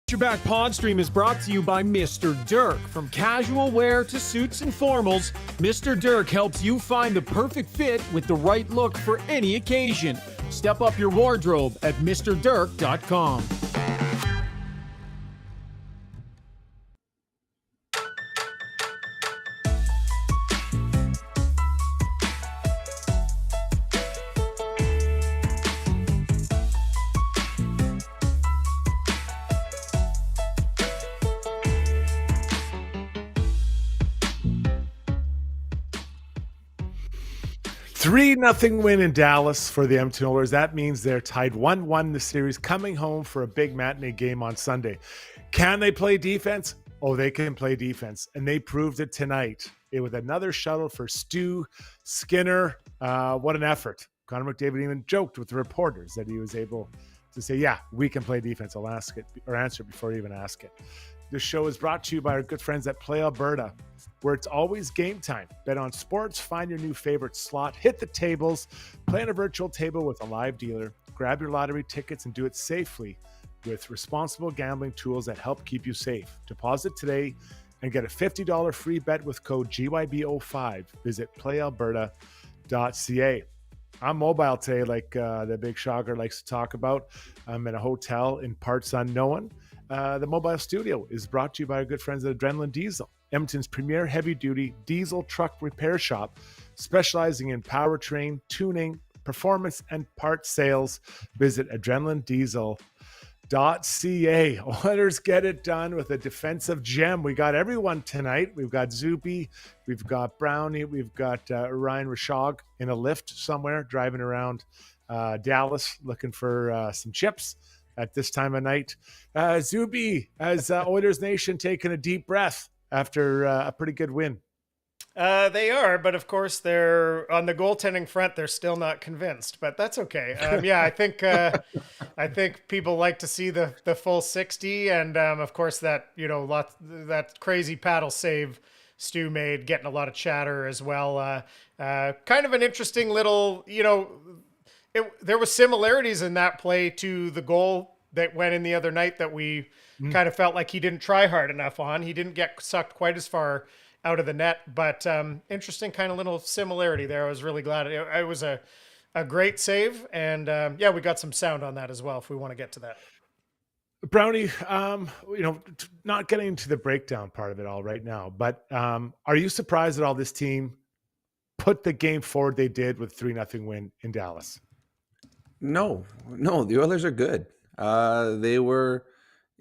Your Back Pod Stream is brought to you by Mr. Dirk. From casual wear to suits and formals, Mr. Dirk helps you find the perfect fit with the right look for any occasion. Step up your wardrobe at mrdirk.com. Three nothing win in Dallas for the Edmonton Oilers. That means they're tied 1-1 in the series, coming home for a big matinee game on Sunday. Can they play defense? Oh, they can play defense, and they proved it tonight. It was another shuttle for Stu Skinner. What an effort. Connor McDavid even joked with the reporters that he was able to say, yeah, we can play defense. I'll ask it or answer it before you even ask it. This show is brought to you by our good friends at Play Alberta, where it's always game time. Bet on sports, find your new favorite slot, hit the tables, play on a virtual table with a live dealer, grab your lottery tickets, and do it safely with responsible gambling tools that help keep you safe. Deposit today and get a $50 free bet with code GYB05. Visit playalberta.ca. I'm mobile today, like the big Shogger likes to talk about. I'm in a hotel in parts unknown. The mobile studio is brought to you by our good friends at Adrenaline Diesel, Edmonton's premier heavy-duty diesel truck repair shop, specializing in powertrain, tuning, performance, and part sales. Visit adrenalinediesel.ca. Oilers get it done with a defensive gem. We got everyone tonight. We've got Zuby, we've got Brownie, we've got Ryan Rishaug in a lift somewhere driving around Dallas looking for some chips at this time of night. Zuby, has Oilers Nation taken a deep breath after a pretty good win? They are, but of course they're on the goaltending front. They're still not convinced, but that's okay. I think people like to see the full 60, and of course that that crazy paddle save Stu made, getting a lot of chatter as well. Kind of an interesting little, there was similarities in that play to the goal that went in the other night that we kind of felt like he didn't try hard enough on. He didn't get sucked quite as far out of the net, but interesting kind of little similarity there. I was really glad. It was a great save, and we got some sound on that as well if we want to get to that. Brownie, not getting into the breakdown part of it all right now, but are you surprised that all this team put the game forward they did with 3-0 win in Dallas? No, the Oilers are good. They were,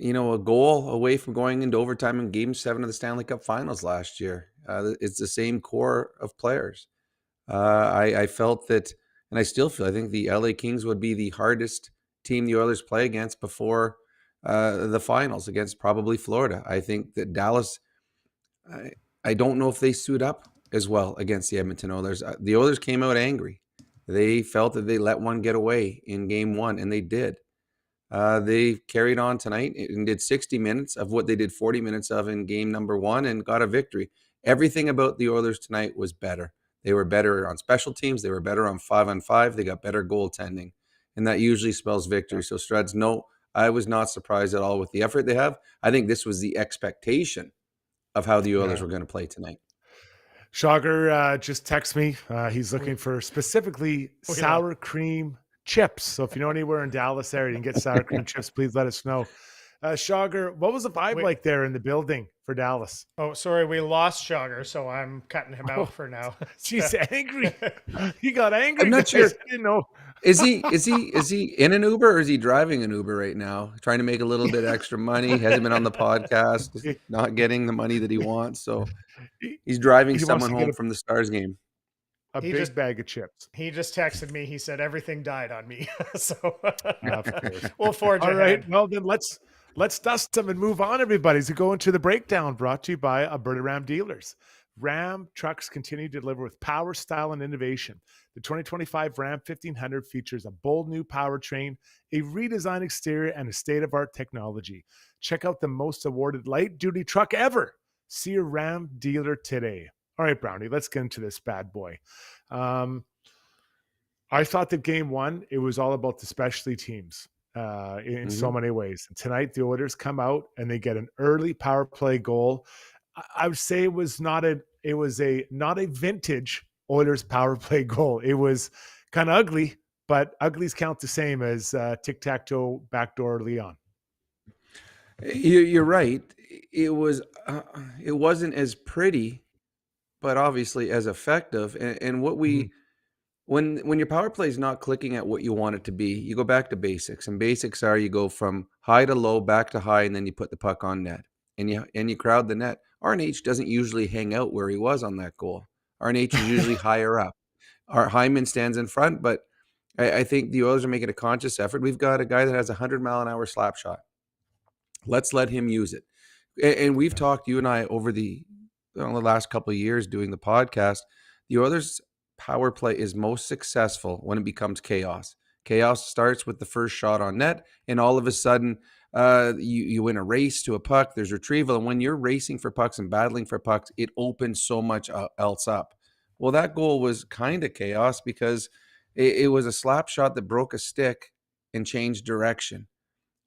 a goal away from going into overtime in Game 7 of the Stanley Cup Finals last year. It's the same core of players. I felt that, and I still feel, I think the LA Kings would be the hardest team the Oilers play against before the finals, against probably Florida. I think that Dallas, I don't know if they suit up as well against the Edmonton Oilers. The Oilers came out angry. They felt that they let one get away in Game 1, and they did. They carried on tonight and did 60 minutes of what they did 40 minutes of in Game number 1 and got a victory. Everything about the Oilers tonight was better. They were better on special teams. They were better on 5-on-5. They got better goaltending, and that usually spells victory. So, Struds, no, I was not surprised at all with the effort they have. I think this was the expectation of how the Oilers were going to play tonight. Shogger just texted me. He's looking for specifically sour cream chips. So if you know anywhere in Dallas area you can get sour cream chips, please let us know. Shogger, what was the vibe like there in the building for Dallas? Oh, sorry, we lost Shogger, so I'm cutting him out for now. He's angry. He got angry. I'm not sure. Is he in an Uber or is he driving an Uber right now? Trying to make a little bit extra money. Hasn't been on the podcast. Not getting the money that he wants. So he's driving someone home from the Stars game. Big bag of chips. He just texted me. He said everything died on me. So we'll forge ahead. All right. Well, then let's dust them and move on, everybody. So go into the breakdown brought to you by Alberta Ram Dealers. Ram trucks continue to deliver with power, style, and innovation. The 2025 Ram 1500 features a bold new powertrain, a redesigned exterior, and a state-of-the-art technology. Check out the most awarded light-duty truck ever. See your Ram dealer today. All right, Brownie, let's get into this bad boy. I thought that Game 1, it was all about the specialty teams. in so Mhm. many ways. And tonight, the Oilers come out and they get an early power play goal. I would say it was a not a vintage Oilers power play goal. It was kind of ugly, but uglies count the same as tic tac toe backdoor Leon. You're right. It was it wasn't as pretty, but obviously as effective. And what Mhm. we when your power play is not clicking at what you want it to be, you go back to basics. And basics are you go from high to low, back to high, and then you put the puck on net. And you crowd the net. RNH doesn't usually hang out where he was on that goal. RNH is usually higher up. Our Hyman stands in front, but I think the Oilers are making a conscious effort. We've got a guy that has a 100-mile-an-hour slap shot. Let's let him use it. And we've talked, you and I, over the last couple of years doing the podcast. The Oilers' power play is most successful when it becomes chaos. Chaos starts with the first shot on net, and all of a sudden, you win a race to a puck. There's retrieval, and when you're racing for pucks and battling for pucks, it opens so much else up. Well, that goal was kind of chaos because it was a slap shot that broke a stick and changed direction.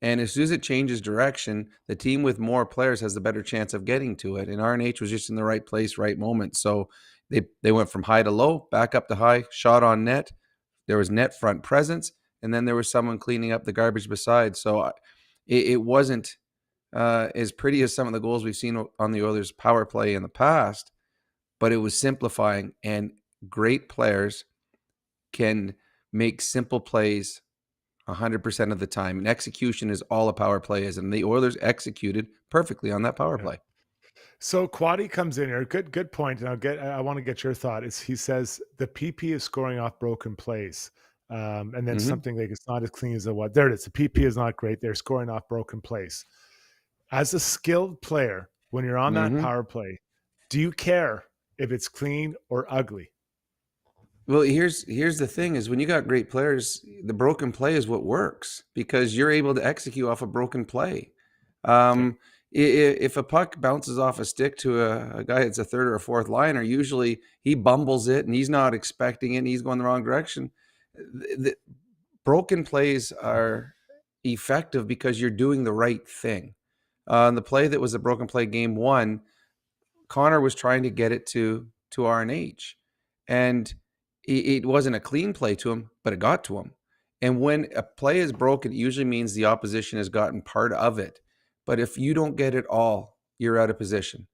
And as soon as it changes direction, the team with more players has the better chance of getting to it. And RNH was just in the right place, right moment. So they went from high to low, back up to high, shot on net. There was net front presence, and then there was someone cleaning up the garbage beside. So it wasn't as pretty as some of the goals we've seen on the Oilers' power play in the past, but it was simplifying. And great players can make simple plays 100% of the time. And execution is all a power play is. And the Oilers executed perfectly on that power Yeah. play. So Quaddy comes in here. Good point. And I want to get your thought. He says the PP is scoring off broken plays. And then Mm-hmm. something like it's not as clean as the what. There it is. The PP is not great. They're scoring off broken plays. As a skilled player, when you're on that Mm-hmm. power play, do you care if it's clean or ugly? Well, here's the thing is when you got great players, the broken play is what works because you're able to execute off a broken play. Okay. If a puck bounces off a stick to a guy that's a third or a fourth liner, usually he bumbles it and he's not expecting it and he's going the wrong direction. The broken plays are effective because you're doing the right thing. The play that was a broken play game one, Connor was trying to get it to RNH, and it wasn't a clean play to him, but it got to him. And when a play is broken, it usually means the opposition has gotten part of it. But if you don't get it all, you're out of position.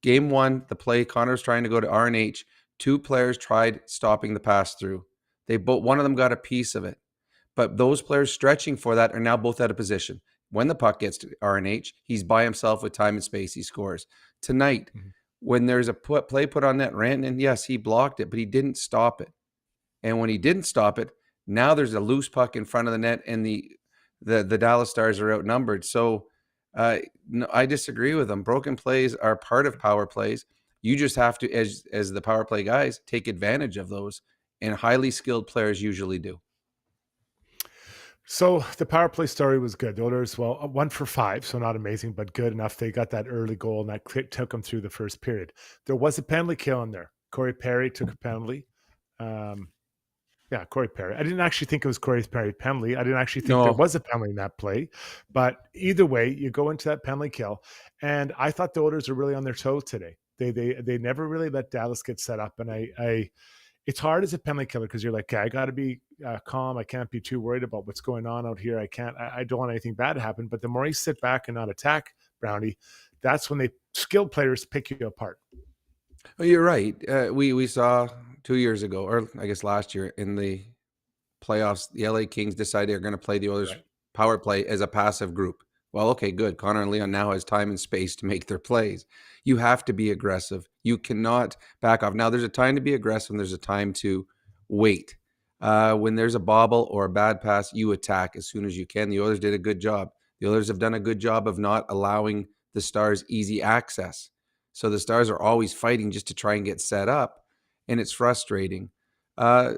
Game one, the play Connor was trying to go to RNH. Two players tried stopping the pass through. One of them got a piece of it. But those players stretching for that are now both out of position. When the puck gets to RNH, he's by himself with time and space. He scores. Tonight, Mhm. when there's a play put on net, Rantanen, yes, he blocked it, but he didn't stop it. And when he didn't stop it, now there's a loose puck in front of the net, and the Dallas Stars are outnumbered. So no, I disagree with them. Broken plays are part of power plays. You just have to, as the power play guys, take advantage of those, and highly skilled players usually do. So the power play story was good. The Oilers, well, 1 for 5, so not amazing, but good enough. They got that early goal, and that took them through the first period. There was a penalty kill in there. Corey Perry took a penalty. Yeah, Corey Perry. I didn't actually think it was Corey Perry penalty. I didn't actually think there No, was a penalty in that play. But either way, you go into that penalty kill, and I thought the Oilers are really on their toes today. They never really let Dallas get set up, and I it's hard as a penalty killer because you're like, okay, I got to be calm. I can't be too worried about what's going on out here. I don't want anything bad to happen. But the more you sit back and not attack Brownie, that's when they skilled players pick you apart. oh, you're right. We saw 2 years ago, or I guess last year in the playoffs, the LA Kings decided they're going to play the Oilers Right. power play as a passive group. Well, okay, good. Connor and Leon now has time and space to make their plays. You have to be aggressive. You cannot back off. Now, there's a time to be aggressive and there's a time to wait. When there's a bobble or a bad pass, you attack as soon as you can. The Oilers did a good job. The Oilers have done a good job of not allowing the Stars easy access. So the Stars are always fighting just to try and get set up, and it's frustrating. Uh,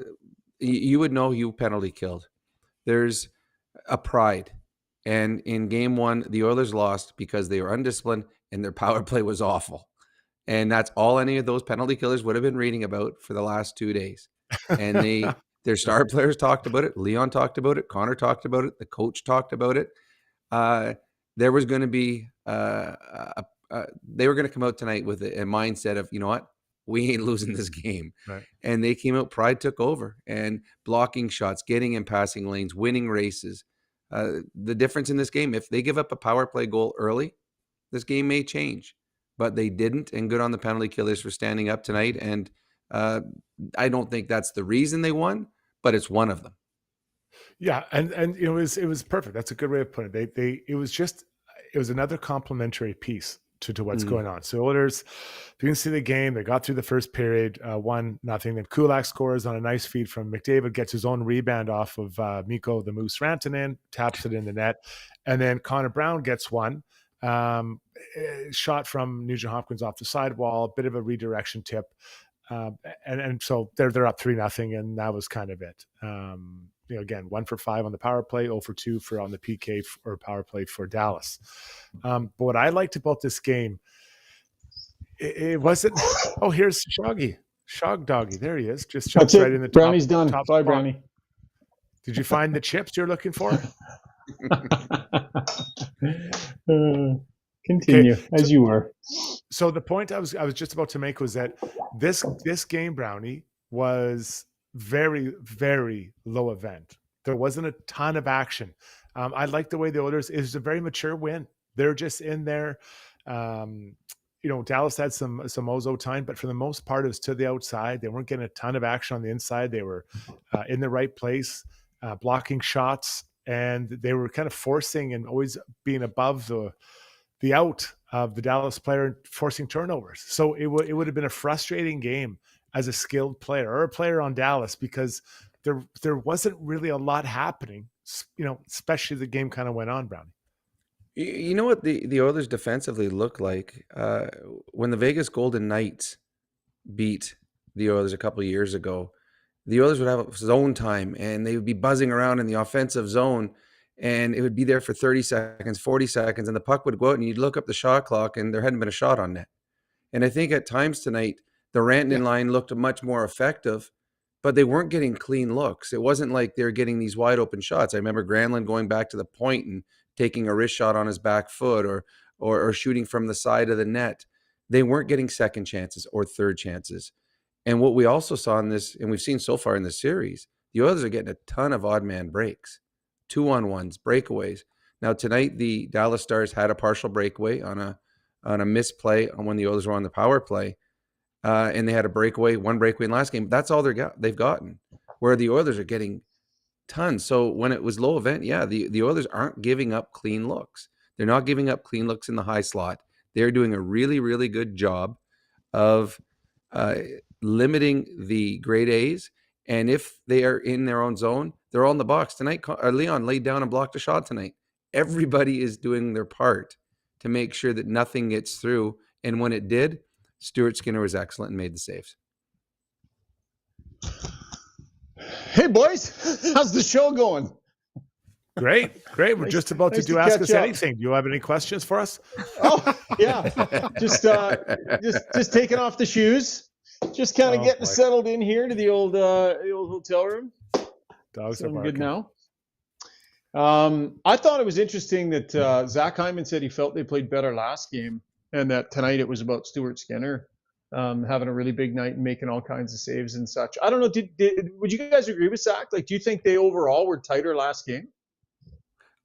you would know you penalty killed. There's a pride. And in game one, the Oilers lost because they were undisciplined and their power play was awful. And that's all any of those penalty killers would have been reading about for the last 2 days. And Their star players talked about it. Leon talked about it. Connor talked about it. The coach talked about it. There was going to be they were going to come out tonight with a mindset of, you know what, we ain't losing this game. Right. And they came out, pride took over, and blocking shots, getting in passing lanes, winning races. The difference in this game, if they give up a power play goal early, this game may change. But they didn't, and good on the penalty killers for standing up tonight. And I don't think that's the reason they won, but it's one of them. Yeah, and it was perfect. That's a good way of putting it. It was another complimentary piece to what's going on. So Oilers, if you can see the game, they got through the first period, 1-0. Then Kulak scores on a nice feed from McDavid, gets his own rebound off of Mikko the Moose Rantanen, taps it in the net, and then Connor Brown gets one. Shot from Nugent Hopkins off the sidewall, a bit of a redirection tip, and so they're up 3-0, and that was kind of it. Again, 1 for 5 on the power play, 0 for 2 on the PK or power play for Dallas. But what I liked about this game, it wasn't. Oh, here's Shoggy, Shog Doggy. There he is. Just jumps right in the top. Brownie's done. Top Bye, spot. Brownie. Did you find the chips you're looking for? Continue Okay, as you were. So the point I was just about to make was that this game, Brownie, was very, very low event. There wasn't a ton of action. I like the way the Oilers, it was a very mature win. They're just in there. Dallas had some Ozo time, but for the most part, it was to the outside. They weren't getting a ton of action on the inside. They were in the right place, blocking shots, and they were kind of forcing and always being above the out of the Dallas player and forcing turnovers. So it would have been a frustrating game as a skilled player or a player on Dallas, because there wasn't really a lot happening, especially the game kind of went on, Brownie. You know what the Oilers defensively look like? When the Vegas Golden Knights beat the Oilers a couple of years ago, the Oilers would have zone time, and they would be buzzing around in the offensive zone, and it would be there for 30 seconds, 40 seconds, and the puck would go out, and you'd look up the shot clock, and there hadn't been a shot on net. And I think at times tonight, the Rantanen line looked much more effective, but they weren't getting clean looks. It wasn't like they were getting these wide open shots. I remember Granlund going back to the point and taking a wrist shot on his back foot or shooting from the side of the net. They weren't getting second chances or third chances. And what we also saw in this, and we've seen so far in the series, the Oilers are getting a ton of odd man breaks, 2-on-1s, breakaways. Now tonight, the Dallas Stars had a partial breakaway on a misplay on when the Oilers were on the power play. And they had one breakaway in last game. That's all they've gotten, where the Oilers are getting tons. So when it was low event, the Oilers aren't giving up clean looks. They're not giving up clean looks in the high slot. They're doing a really, really good job of limiting the grade A's. And if they are in their own zone, they're all in the box. Tonight, Leon laid down and blocked a shot tonight. Everybody is doing their part to make sure that nothing gets through. And when it did, Stuart Skinner was excellent and made the saves. Hey, boys. How's the show going? Great. We're just about nice to to ask catch us up. anything. Do you have any questions for us? Oh, yeah. Just taking off the shoes. Just kind of getting settled in here to the old hotel room. Dogs So are I'm barking. good now. I thought it was interesting that Zach Hyman said he felt they played better last game, and that tonight it was about Stuart Skinner having a really big night and making all kinds of saves and such. I don't know. Would you guys agree with Zach? Like, do you think they overall were tighter last game?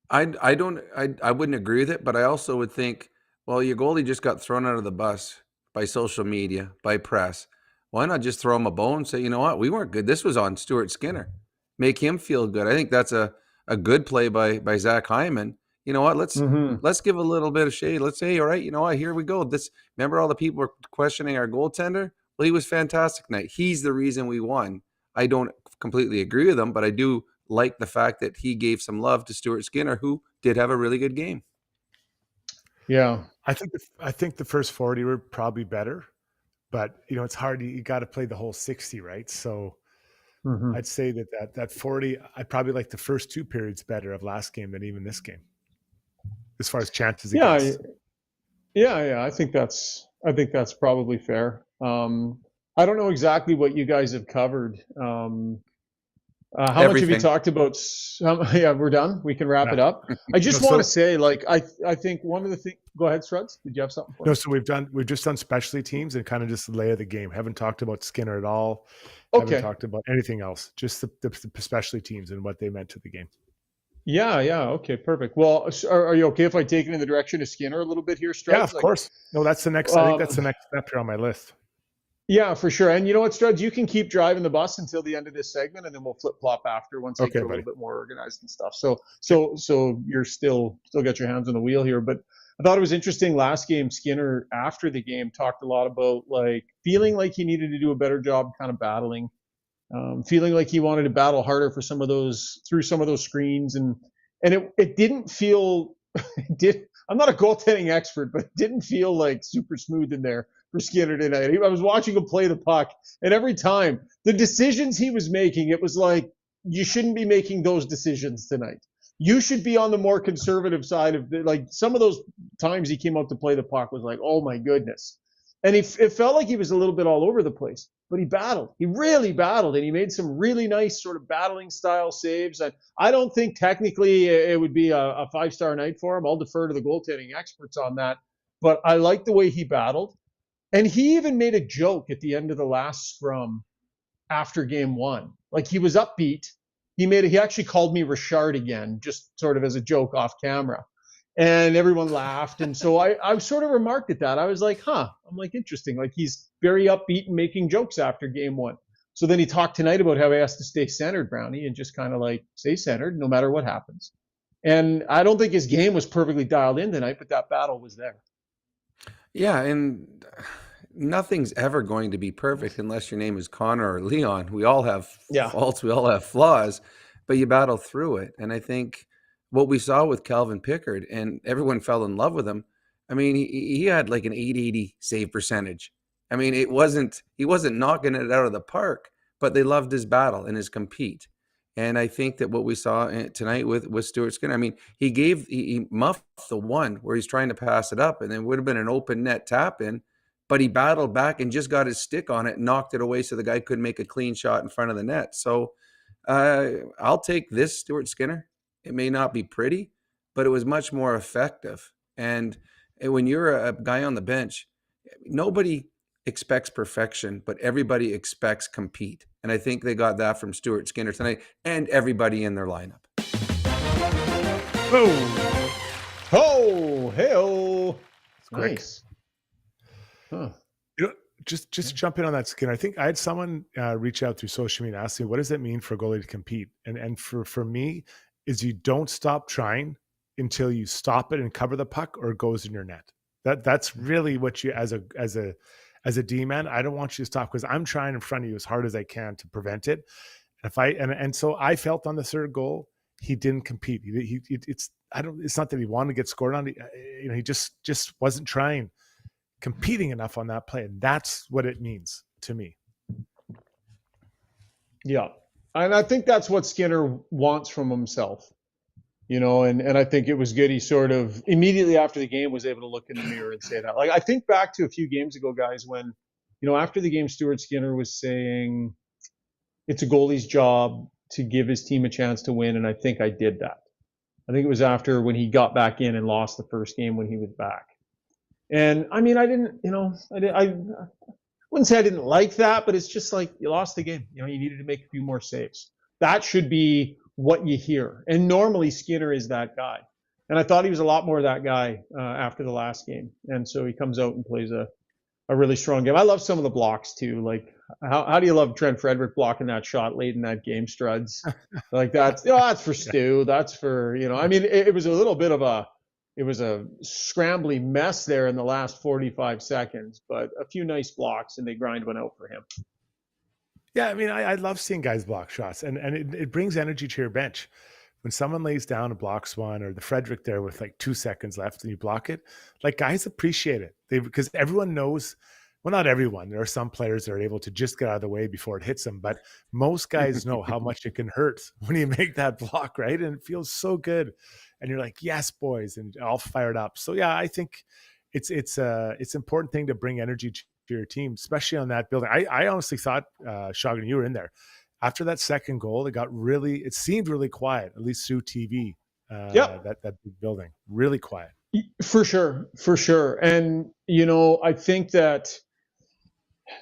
I wouldn't agree with it, but I also would think, well, your goalie just got thrown out of the bus by social media, by press. Why not just throw him a bone and say, you know what, we weren't good. This was on Stuart Skinner. Make him feel good. I think that's a good play by Zach Hyman. You know what, let's give a little bit of shade. Let's say, all right, you know what, here we go. Remember all the people were questioning our goaltender? Well, he was fantastic tonight. He's the reason we won. I don't completely agree with him, but I do like the fact that he gave some love to Stuart Skinner, who did have a really good game. Yeah, I think the first 40 were probably better, but it's hard. You got to play the whole 60, right? So I'd say that 40, I probably like the first two periods better of last game than even this game, as far as chances against. Yeah. I think that's probably fair. I don't know exactly what you guys have covered. How much have you Everything. talked about? Yeah, we're done. We can wrap it up. I just No, want to so- say, like, I think one of the things. Go ahead, Struds. Did you have something for No, me? so we've just done specialty teams and kind of just the lay of the game. Haven't talked about Skinner at all. Okay. Haven't talked about anything else. Just the specialty teams and what they meant to the game. Yeah. Okay. Perfect. Well, are you okay if I take it in the direction of Skinner a little bit here, Struds? Yeah, of course. No, that's the next. I think that's the next step here on my list. Yeah, for sure. And you know what, Struds? You can keep driving the bus until the end of this segment, and then we'll flip flop after once I get a little bit more organized and stuff. So you're still got your hands on the wheel here. But I thought it was interesting last game. Skinner after the game talked a lot about like feeling like he needed to do a better job, kind of battling, feeling like he wanted to battle harder for some of those screens, and it didn't feel. I'm not a goaltending expert, but it didn't feel like super smooth in there for Skinner tonight. I was watching him play the puck, and every time the decisions he was making, it was like, you shouldn't be making those decisions tonight. You should be on the more conservative side of like some of those times he came out to play the puck was like, oh my goodness. And it felt like he was a little bit all over the place, but he battled. He really battled, and he made some really nice sort of battling style saves. I don't think technically it would be a 5-star night for him. I'll defer to the goaltending experts on that. But I like the way he battled. And he even made a joke at the end of the last scrum after game one. Like, he was upbeat. He actually called me Rishaug again, just sort of as a joke off camera. And everyone laughed. And so I sort of remarked at that. I was like, I'm like, interesting. Like, he's very upbeat and making jokes after game one. So then he talked tonight about how he has to stay centered, Brownie, and just kind of like stay centered no matter what happens. And I don't think his game was perfectly dialed in tonight, but that battle was there. Yeah, and nothing's ever going to be perfect unless your name is Connor or Leon. We all have faults, we all have flaws, but you battle through it. And I think what we saw with Calvin Pickard, and everyone fell in love with him. I mean, he had like an 880 save percentage. I mean, he wasn't knocking it out of the park, but they loved his battle and his compete. And I think that what we saw tonight with Stuart Skinner, I mean, he muffed the one where he's trying to pass it up, and it would have been an open net tap in, but he battled back and just got his stick on it and knocked it away so the guy couldn't make a clean shot in front of the net. So I'll take this Stuart Skinner. It may not be pretty, but it was much more effective. And when you're a guy on the bench, nobody expects perfection, but everybody expects compete. And I think they got that from Stuart Skinner tonight and everybody in their lineup. Boom. Oh, hey-oh. Nice. Huh. You know, just jump in on that, Skinner. I think I had someone reach out through social media and ask me, what does it mean for a goalie to compete? And for me, is you don't stop trying until you stop it and cover the puck or it goes in your net. That's really what you, as a D-man, I don't want you to stop because I'm trying in front of you as hard as I can to prevent it. And so I felt on the third goal, he didn't compete. It's not that he wanted to get scored on. He just wasn't competing enough on that play. And that's what it means to me. Yeah. And I think that's what Skinner wants from himself, and I think it was good. He sort of immediately after the game was able to look in the mirror and say that. Like, I think back to a few games ago, guys, when, after the game, Stuart Skinner was saying it's a goalie's job to give his team a chance to win. And I think I did that. I think it was after when he got back in and lost the first game when he was back. And I mean, I wouldn't say I didn't like that, but it's just like, you lost the game. You needed to make a few more saves. That should be what you hear. And normally Skinner is that guy. And I thought he was a lot more that guy after the last game. And so he comes out and plays a really strong game. I love some of the blocks too. Like, how do you love Trent Frederick blocking that shot late in that game, Struds? Like, that's for Stu. That's for, I mean, it was a little bit of a scrambly mess there in the last 45 seconds, but a few nice blocks and they grind one out for him. Yeah, I mean, I love seeing guys block shots, and it brings energy to your bench. When someone lays down and blocks one, or the Frederick there with like 2 seconds left and you block it, like, guys appreciate it. Because everyone knows, well, not everyone. There are some players that are able to just get out of the way before it hits them, but most guys know how much it can hurt when you make that block, right? And it feels so good. And you're like, yes, boys, and all fired up. So yeah, I think it's an important thing to bring energy to your team, especially on that building. I honestly thought, Shoggun, you were in there. after that second goal, it seemed really quiet, at least through TV. Yep. That big building, really quiet. For sure. And, I think that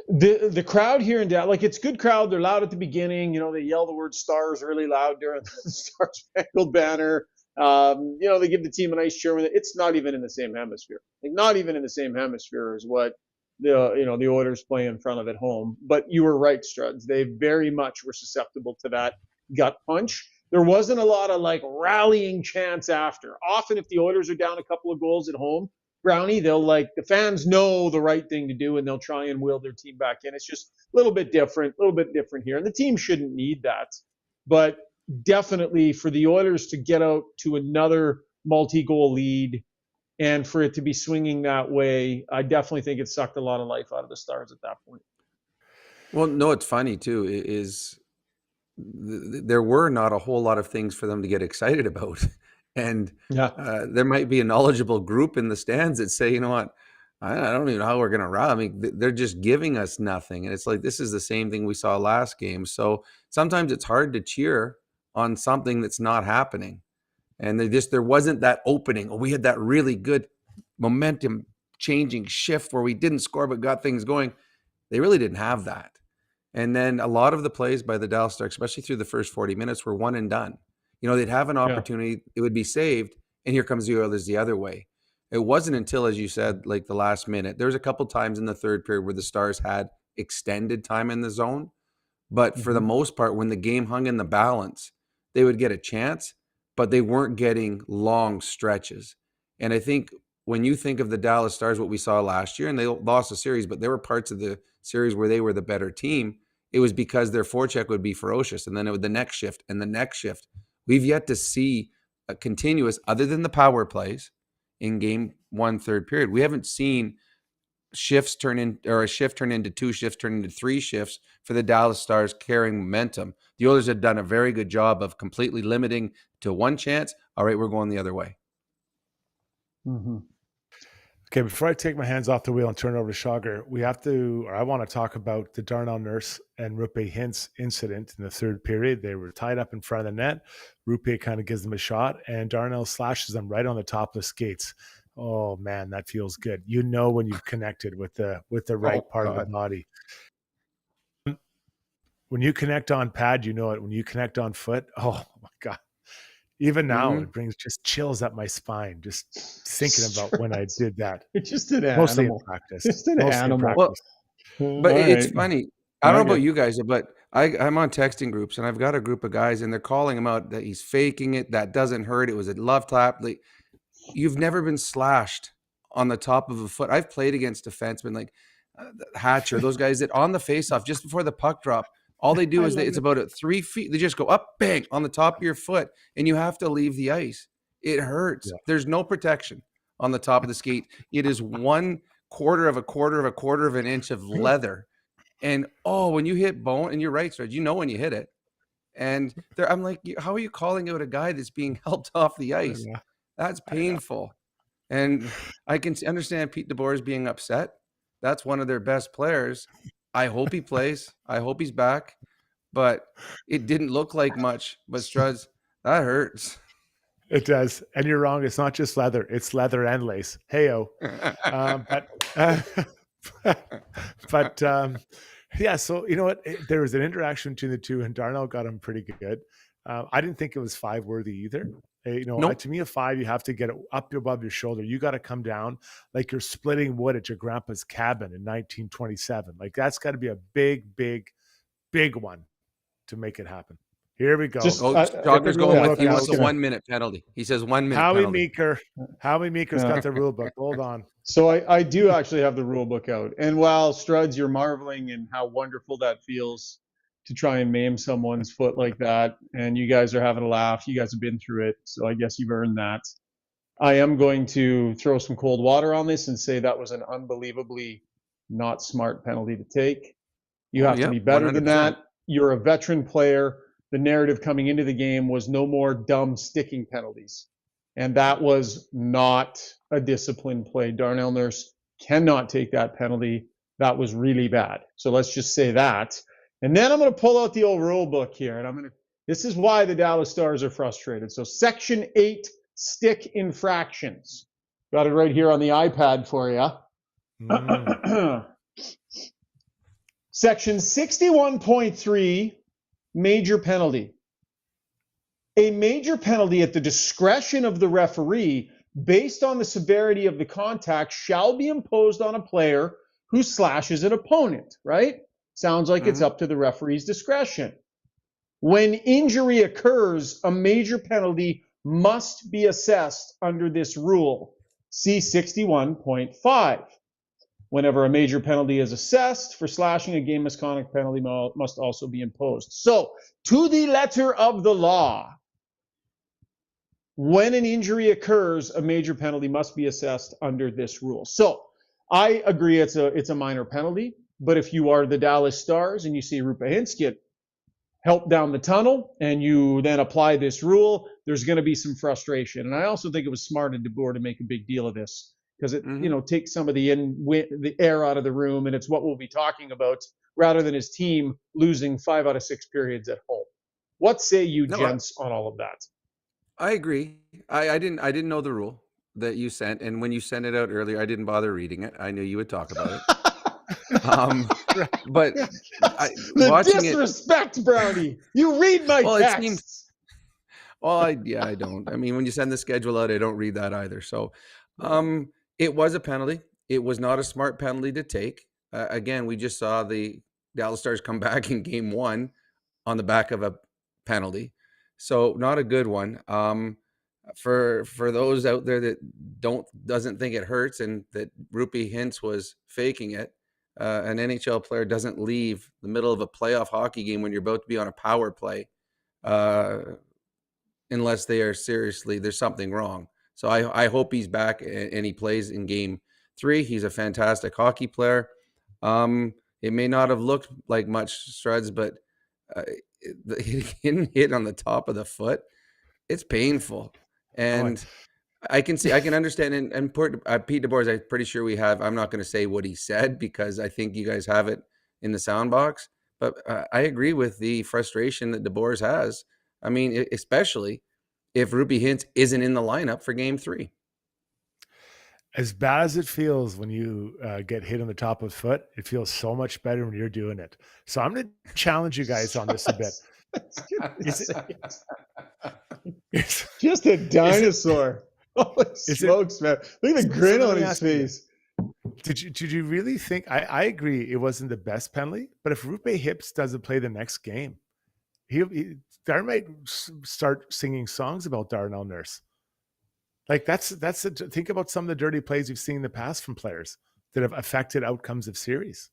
the crowd here in Dallas, like, it's good crowd. They're loud at the beginning. They yell the word Stars really loud during the Star Spangled Banner. They give the team a nice cheer. It's not even in the same hemisphere. Like, not even in the same hemisphere as what the Oilers play in front of at home. But you were right, Struds. They very much were susceptible to that gut punch. There wasn't a lot of rallying chants after. Often if the Oilers are down a couple of goals at home, Brownie, the fans know the right thing to do and they'll try and wheel their team back in. It's just a little bit different here. And the team shouldn't need that. But definitely for the Oilers to get out to another multi-goal lead and for it to be swinging that way, I definitely think it sucked a lot of life out of the Stars at that point. Well, no, it's funny too, is there were not a whole lot of things for them to get excited about. And there might be a knowledgeable group in the stands that say, you know what, I don't even know how we're going to run. I mean, they're just giving us nothing. And it's like, this is the same thing we saw last game. So sometimes it's hard to cheer on something that's not happening. And there wasn't that opening. We had that really good momentum changing shift where we didn't score but got things going. They really didn't have that. And then a lot of the plays by the Dallas Stars, especially through the first 40 minutes, were one and done. They'd have an opportunity, it would be saved, and here comes the Oilers the other way. It wasn't until, as you said, the last minute. There was a couple times in the third period where the Stars had extended time in the zone. But for the most part, when the game hung in the balance, they would get a chance, but they weren't getting long stretches. And I think when you think of the Dallas Stars, what we saw last year, and they lost the series, but there were parts of the series where they were the better team, it was because their forecheck would be ferocious. And then it would the next shift and the next shift. We've yet to see a continuous, other than the power plays in game 1, third period. We haven't seen a shift turn into 2 shifts, turn into 3 shifts for the Dallas Stars carrying momentum. The Oilers have done a very good job of completely limiting to one chance. All right, we're going the other way. Mm-hmm. Okay, before I take my hands off the wheel and turn it over to Schauger, I want to talk about the Darnell Nurse and Rupe Hintz incident in the third period. They were tied up in front of the net. Rupe kind of gives them a shot, and Darnell slashes them right on the top of the skates. Oh man, that feels good. When you've connected with the right part of the body. When you connect on pad, you know it. When you connect on foot, oh my God. Even now, it brings just chills up my spine, just thinking about when I did that. It's just an Mostly animal. in practice. Just an animal. Well, but it's funny. I don't know about you guys, but I'm on texting groups, and I've got a group of guys, and they're calling him out that he's faking it. That doesn't hurt. It was a love tap. You've never been slashed on the top of a foot. I've played against defensemen like Hatcher, those guys that on the faceoff just before the puck drop, all they do is it's about 3 feet. They just go up, bang, on the top of your foot, and you have to leave the ice. It hurts. Yeah. There's no protection on the top of the skate. It is 1/4 of a quarter of an inch of leather. And when you hit bone, and you're right, Serge, when you hit it. And I'm like, how are you calling out a guy that's being helped off the ice? Yeah. That's painful. And I can understand Pete DeBoer is being upset. That's one of their best players. I hope he plays. I hope he's back. But it didn't look like much. But Struds, that hurts. It does. And you're wrong. It's not just leather. It's leather and lace. Hey-o. Yeah, so you know what? There was an interaction between the two, and Darnell got him pretty good. I didn't think it was 5-worthy either. Nope. To me, a 5, you have to get it up above your shoulder. You got to come down like you're splitting wood at your grandpa's cabin in 1927. Like that's got to be a big, big, big one to make it happen. Here we go. Jogger's going with he wants a 1 minute penalty. He says 1 minute penalty. Howie Meeker's got the rule book. Hold on. So I do actually have the rule book out. And while Struds, you're marveling in how wonderful that feels to try and maim someone's foot like that, and you guys are having a laugh. You guys have been through it, so I guess you've earned that. I am going to throw some cold water on this and say that was an unbelievably not smart penalty to take. You have to be better 100%. Than that. You're a veteran player. The narrative coming into the game was no more dumb sticking penalties. And that was not a disciplined play. Darnell Nurse cannot take that penalty. That was really bad. So let's just say that. And then I'm going to pull out the old rule book here, and this is why the Dallas Stars are frustrated. So Section 8 stick infractions. Got it right here on the iPad for you. Section 61.3, major penalty. A major penalty at the discretion of the referee based on the severity of the contact shall be imposed on a player who slashes an opponent, right? Sounds like it's up to the referee's discretion. When injury occurs, a major penalty must be assessed under this rule. See 61.5. Whenever a major penalty is assessed for slashing, a game misconduct penalty must also be imposed. So, to the letter of the law, when an injury occurs, a major penalty must be assessed under this rule. So, I agree it's a minor penalty, but if you are the Dallas Stars and you see Roope Hintz get help down the tunnel and you then apply this rule, there's going to be some frustration. And I also think it was smart of DeBoer to make a big deal of this, because it takes some of the air out of the room, and it's what we'll be talking about rather than his team losing 5 out of 6 periods at home. What say you, gents, on all of that? I agree. I didn't know the rule that you sent, and when you sent it out earlier, I didn't bother reading it. I knew you would talk about it. But watching disrespect, Brownie. You read my texts. I don't. I mean, when you send the schedule out, I don't read that either. So, it was a penalty. It was not a smart penalty to take. Again, we just saw the Dallas Stars come back in game 1 on the back of a penalty. So not a good one. For those out there that doesn't think it hurts and that Roope Hintz was faking it, an NHL player doesn't leave the middle of a playoff hockey game when you're about to be on a power play, unless there's something wrong. So I hope he's back and he plays in game 3. He's a fantastic hockey player. It may not have looked like much, Struds, but getting hit on the top of the foot, it's painful. And I can understand. And Pete DeBoer, I'm pretty sure we have. I'm not going to say what he said because I think you guys have it in the sound box. But I agree with the frustration that DeBoer has. I mean, especially if Roope Hintz isn't in the lineup for game 3. As bad as it feels when you get hit on the top of the foot, it feels so much better when you're doing it. So I'm going to challenge you guys on this a bit. It's just a dinosaur. Holy smokes, man. Look at the grin on his face. Did you really think? I agree it wasn't the best penalty, but if Roope Hintz doesn't play the next game, Darren might start singing songs about Darnell Nurse. Like think about some of the dirty plays you've seen in the past from players that have affected outcomes of series.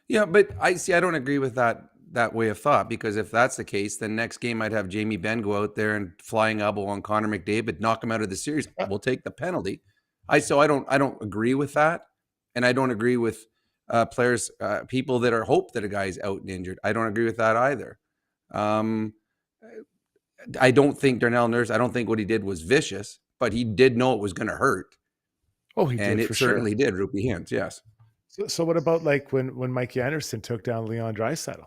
Yeah, but I don't agree with that way of thought, because if that's the case, then next game I'd have Jamie Benn go out there and flying elbow on Connor McDavid, knock him out of the series. We'll take the penalty. I don't agree with that, and I don't agree with players, people that hope that a guy's out and injured. I don't agree with that either. I don't think Darnell Nurse. I don't think what he did was vicious, but he did know it was going to hurt. Oh, he did, and it certainly did. Roope Hintz, yes. So what about like when Mikey Anderson took down Leon Draisaitl,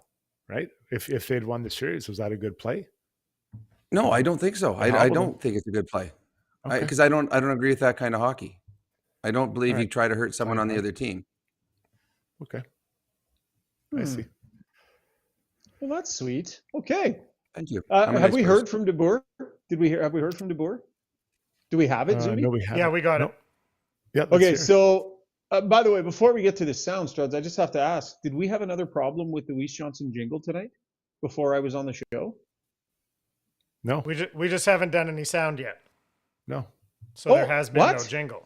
right? If they'd won the series, was that a good play? No, I don't think so. I don't think it's a good play, because I don't agree with that kind of hockey. I don't believe you try to hurt someone on the other team. Okay, I see. Well, that's sweet. Okay, thank you. Have we heard from DeBoer? Have we heard from DeBoer? Do we have it, Zumi? No, we haven't. Yeah, we got it. Yeah. Okay, so by the way, before we get to the sound, Struds, I just have to ask, did we have another problem with the Weiss Johnson jingle tonight before I was on the show? No. We just haven't done any sound yet. No. So there has been no jingle.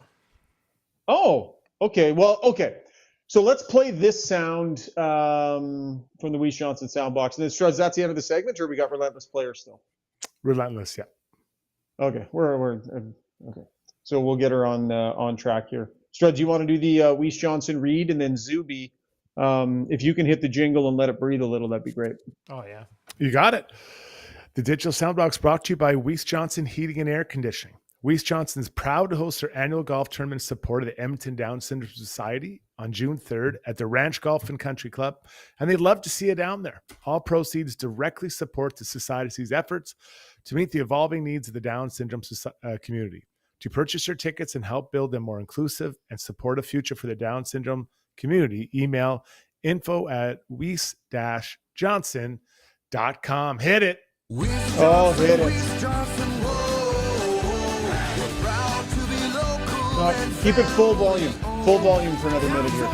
Oh, okay. Well, okay. So let's play this sound from the Weiss Johnson soundbox. And then, Struds, that's the end of the segment, or we got Relentless Player still? Relentless, yeah. Okay, we're okay. So we'll get her on track here. Struds, you want to do the Weiss Johnson read, and then Zuby, if you can hit the jingle and let it breathe a little, that'd be great. Oh yeah, you got it. The digital soundbox brought to you by Weiss Johnson Heating and Air Conditioning. Weiss Johnson is proud to host their annual golf tournament in support of the Edmonton Down Syndrome Society on June 3rd at the Ranch Golf and Country Club, and they'd love to see you down there. All proceeds directly support the Society's efforts to meet the evolving needs of the Down syndrome community. To purchase your tickets and help build a more inclusive and supportive future for the Down syndrome community, email info@weiss-johnson.com. Hit it. Oh, hit it. Keep it full volume. Full volume for another minute here.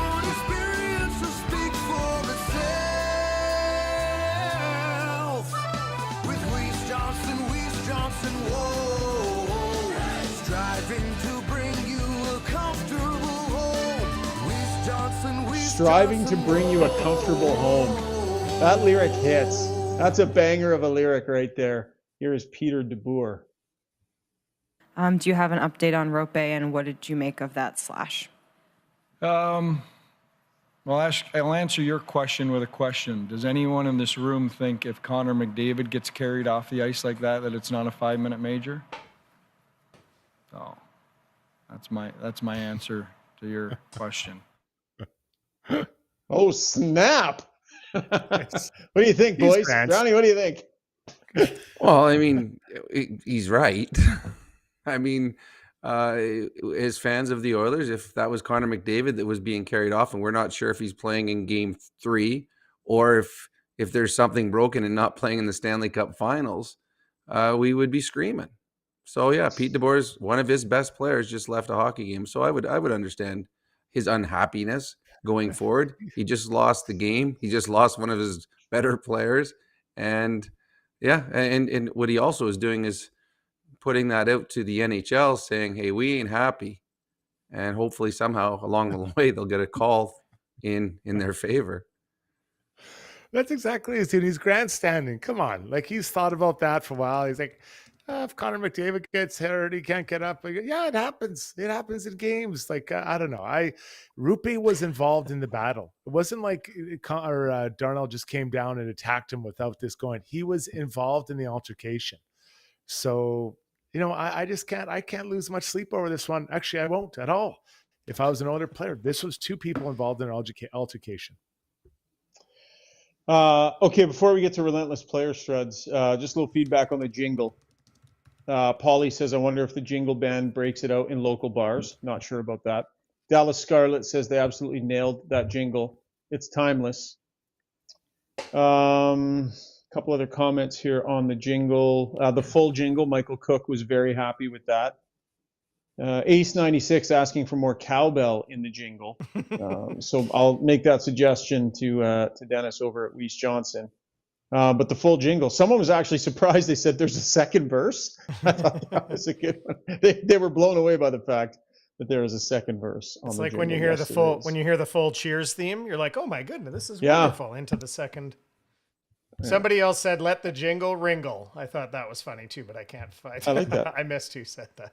Striving to bring you a comfortable home. That lyric hits. That's a banger of a lyric right there. Here is Peter DeBoer. Do you have an update on Rope, and what did you make of that slash? Well, I'll answer your question with a question. Does anyone in this room think if Connor McDavid gets carried off the ice like that it's not a 5-minute major? Oh, that's my answer to your question. Oh, snap. What do you think, boys? Brownie, what do you think? Well, I mean, he's right. I mean, as fans of the Oilers, if that was Connor McDavid that was being carried off, and we're not sure if he's playing in Game 3 or if there's something broken and not playing in the Stanley Cup Finals, we would be screaming. So yeah, Pete DeBoer's one of his best players just left a hockey game, so I would understand his unhappiness going forward. He just lost the game. He just lost one of his better players, and yeah, and what he also is doing is putting that out to the NHL, saying, "Hey, we ain't happy," and hopefully somehow along the way they'll get a call in their favor. That's exactly his dude. He's grandstanding. Come on, like he's thought about that for a while. He's like, if Connor McDavid gets hurt, he can't get up. Like, yeah, it happens. It happens in games. Like I don't know. Rupe was involved in the battle. It wasn't like Darnell just came down and attacked him without this going. He was involved in the altercation. So I just can't. I can't lose much sleep over this one. Actually, I won't at all. If I was an older player, this was two people involved in an altercation. Okay, before we get to Relentless Player Struds, just a little feedback on the jingle. Paulie says, I wonder if the jingle band breaks it out in local bars. Not sure about that. Dallas Scarlett says they absolutely nailed that jingle. It's timeless. Couple other comments here on the jingle. The full jingle, Michael Cook was very happy with that. Ace96 asking for more cowbell in the jingle. So I'll make that suggestion to Dennis over at Weiss Johnson. But the full jingle, someone was actually surprised. They said there's a second verse. I thought that was a good one. They were blown away by the fact that there is a second verse. It's like when you hear the full Cheers theme, you're like, oh my goodness, this is wonderful. Into the second. Yeah. Somebody else said, let the jingle ringle. I thought that was funny too, but I can't find. I like that. I missed who said that.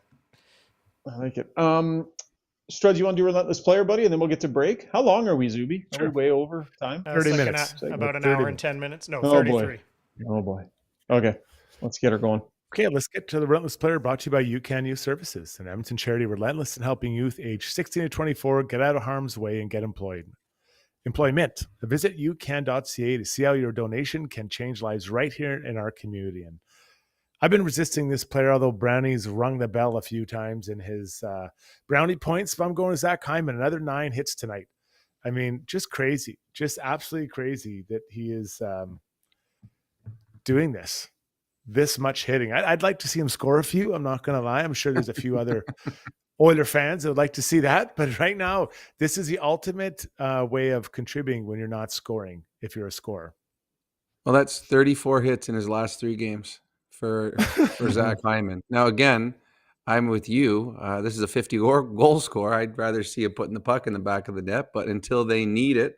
I like it. Struds, you want to do Relentless Player, buddy, and then we'll get to break? How long are we, Zuby? Sure. Are we way over time? 30 minutes. About an hour and 10 minutes. No, 33. Oh, boy. Okay. Let's get her going. Okay, let's get to the Relentless Player, brought to you by UCAN Youth Services, an Edmonton charity relentless in helping youth age 16 to 24 get out of harm's way and get employment. Visit ucan.ca to see how your donation can change lives right here in our community. And I've been resisting this player, although Brownie's rung the bell a few times in his Brownie points. But I'm going to Zach Hyman, another 9 hits tonight. I mean, just crazy, just absolutely crazy that he is doing this much hitting. I'd like to see him score a few. I'm not going to lie. I'm sure there's a few other Oiler fans that would like to see that. But right now, this is the ultimate way of contributing when you're not scoring, if you're a scorer. Well, that's 34 hits in his last 3 games for Zach Hyman. Now, again, I'm with you. This is a 50 goal scorer. I'd rather see him putting the puck in the back of the net. But until they need it,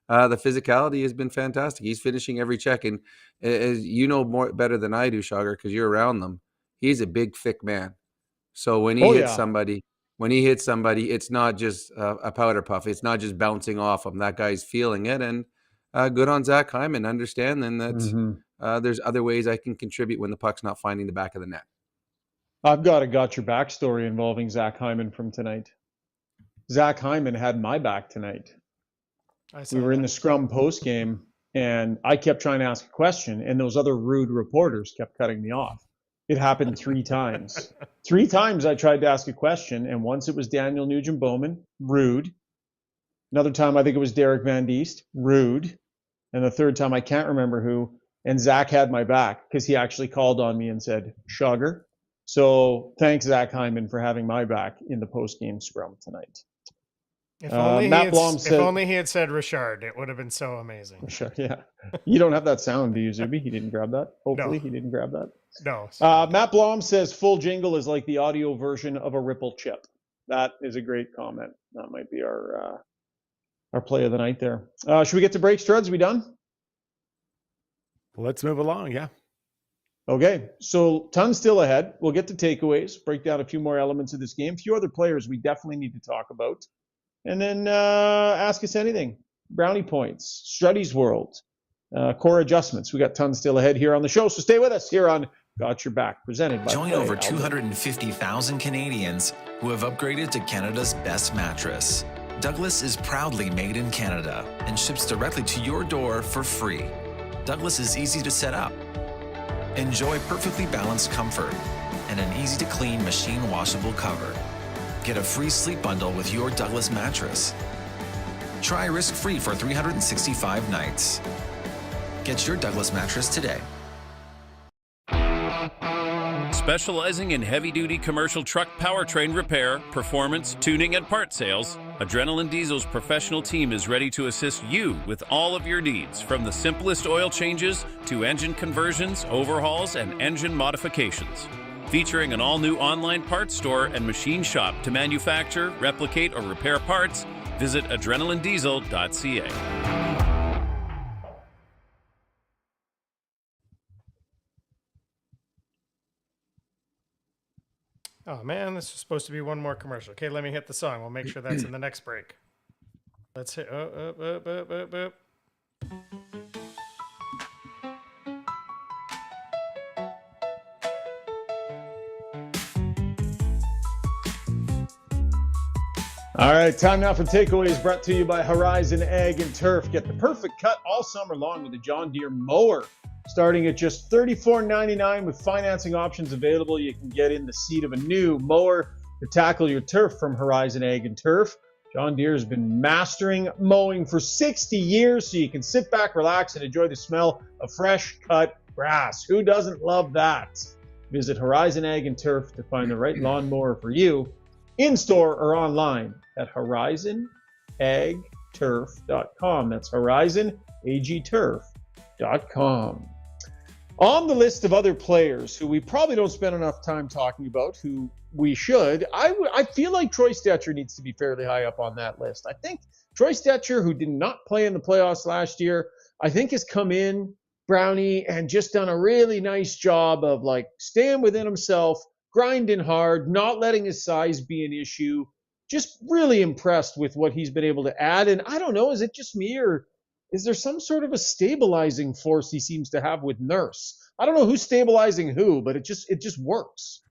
the physicality has been fantastic. He's finishing every check. And as you know better than I do, Shogger, because you're around them, he's a big, thick man. So when he hits somebody, it's not just a powder puff. It's not just bouncing off him. That guy's feeling it. And good on Zach Hyman. Understand then that there's other ways I can contribute when the puck's not finding the back of the net. I've got your back story involving Zach Hyman from tonight. Zach Hyman had my back tonight. We were in the scrum post game, and I kept trying to ask a question, and those other rude reporters kept cutting me off. It happened 3 times. 3 times I tried to ask a question, and once it was Daniel Nugent-Bowman, rude. Another time I think it was Derek Van Diest, rude. And the third time I can't remember who. And Zach had my back because he actually called on me and said, "Shugger." So thanks, Zach Hyman, for having my back in the post-game scrum tonight. If only he had said Rishaug, it would have been so amazing. Rishaug, yeah. You don't have that sound, do you, Zuby? He didn't grab that? Hopefully No. he didn't grab that. No. Matt Blom says full jingle is like the audio version of a Ripple chip. That is a great comment. That might be our play of the night there. Should we get to break, Struds? Are we done? Let's move along, yeah. Okay, so tons still ahead. We'll get to takeaways, break down a few more elements of this game, a few other players we definitely need to talk about, and then ask us anything. Brownie points, Struddy's World, core adjustments. We got tons still ahead here on the show, so stay with us here on Got Your Back, presented by Join over 250,000 Canadians who have upgraded to Canada's best mattress. Douglas is proudly made in Canada and ships directly to your door for free. Douglas is easy to set up. Enjoy perfectly balanced comfort and an easy-to-clean machine washable cover. Get a free sleep bundle with your Douglas mattress. Try risk-free for 365 nights. Get your Douglas mattress today. Specializing in heavy-duty commercial truck powertrain repair, performance, tuning, and part sales, Adrenaline Diesel's professional team is ready to assist you with all of your needs, from the simplest oil changes to engine conversions, overhauls, and engine modifications. Featuring an all-new online parts store and machine shop to manufacture, replicate, or repair parts, visit adrenalinediesel.ca. Oh man, this was supposed to be one more commercial. Okay, let me hit the song. We'll make sure that's in the next break. Let's hit. All right, time now for takeaways, brought to you by Horizon Ag and Turf. Get the perfect cut all summer long with a John Deere mower. Starting at just $34.99 with financing options available, you can get in the seat of a new mower to tackle your turf from Horizon Ag and Turf. John Deere has been mastering mowing for 60 years, so you can sit back, relax, and enjoy the smell of fresh cut grass. Who doesn't love that? Visit Horizon Ag and Turf to find the right lawnmower for you, in-store or online at horizonagturf.com. That's horizonagturf.com. On the list of other players who we probably don't spend enough time talking about, who we should, I feel like Troy Stecher needs to be fairly high up on that list. I think Troy Stecher, who did not play in the playoffs last year, I think has come in, Brownie, and just done a really nice job of like staying within himself, grinding hard, not letting his size be an issue. Just really impressed with what he's been able to add. And I don't know, is it just me, or is there some sort of a stabilizing force he seems to have with Nurse? I don't know who's stabilizing who, but it just works.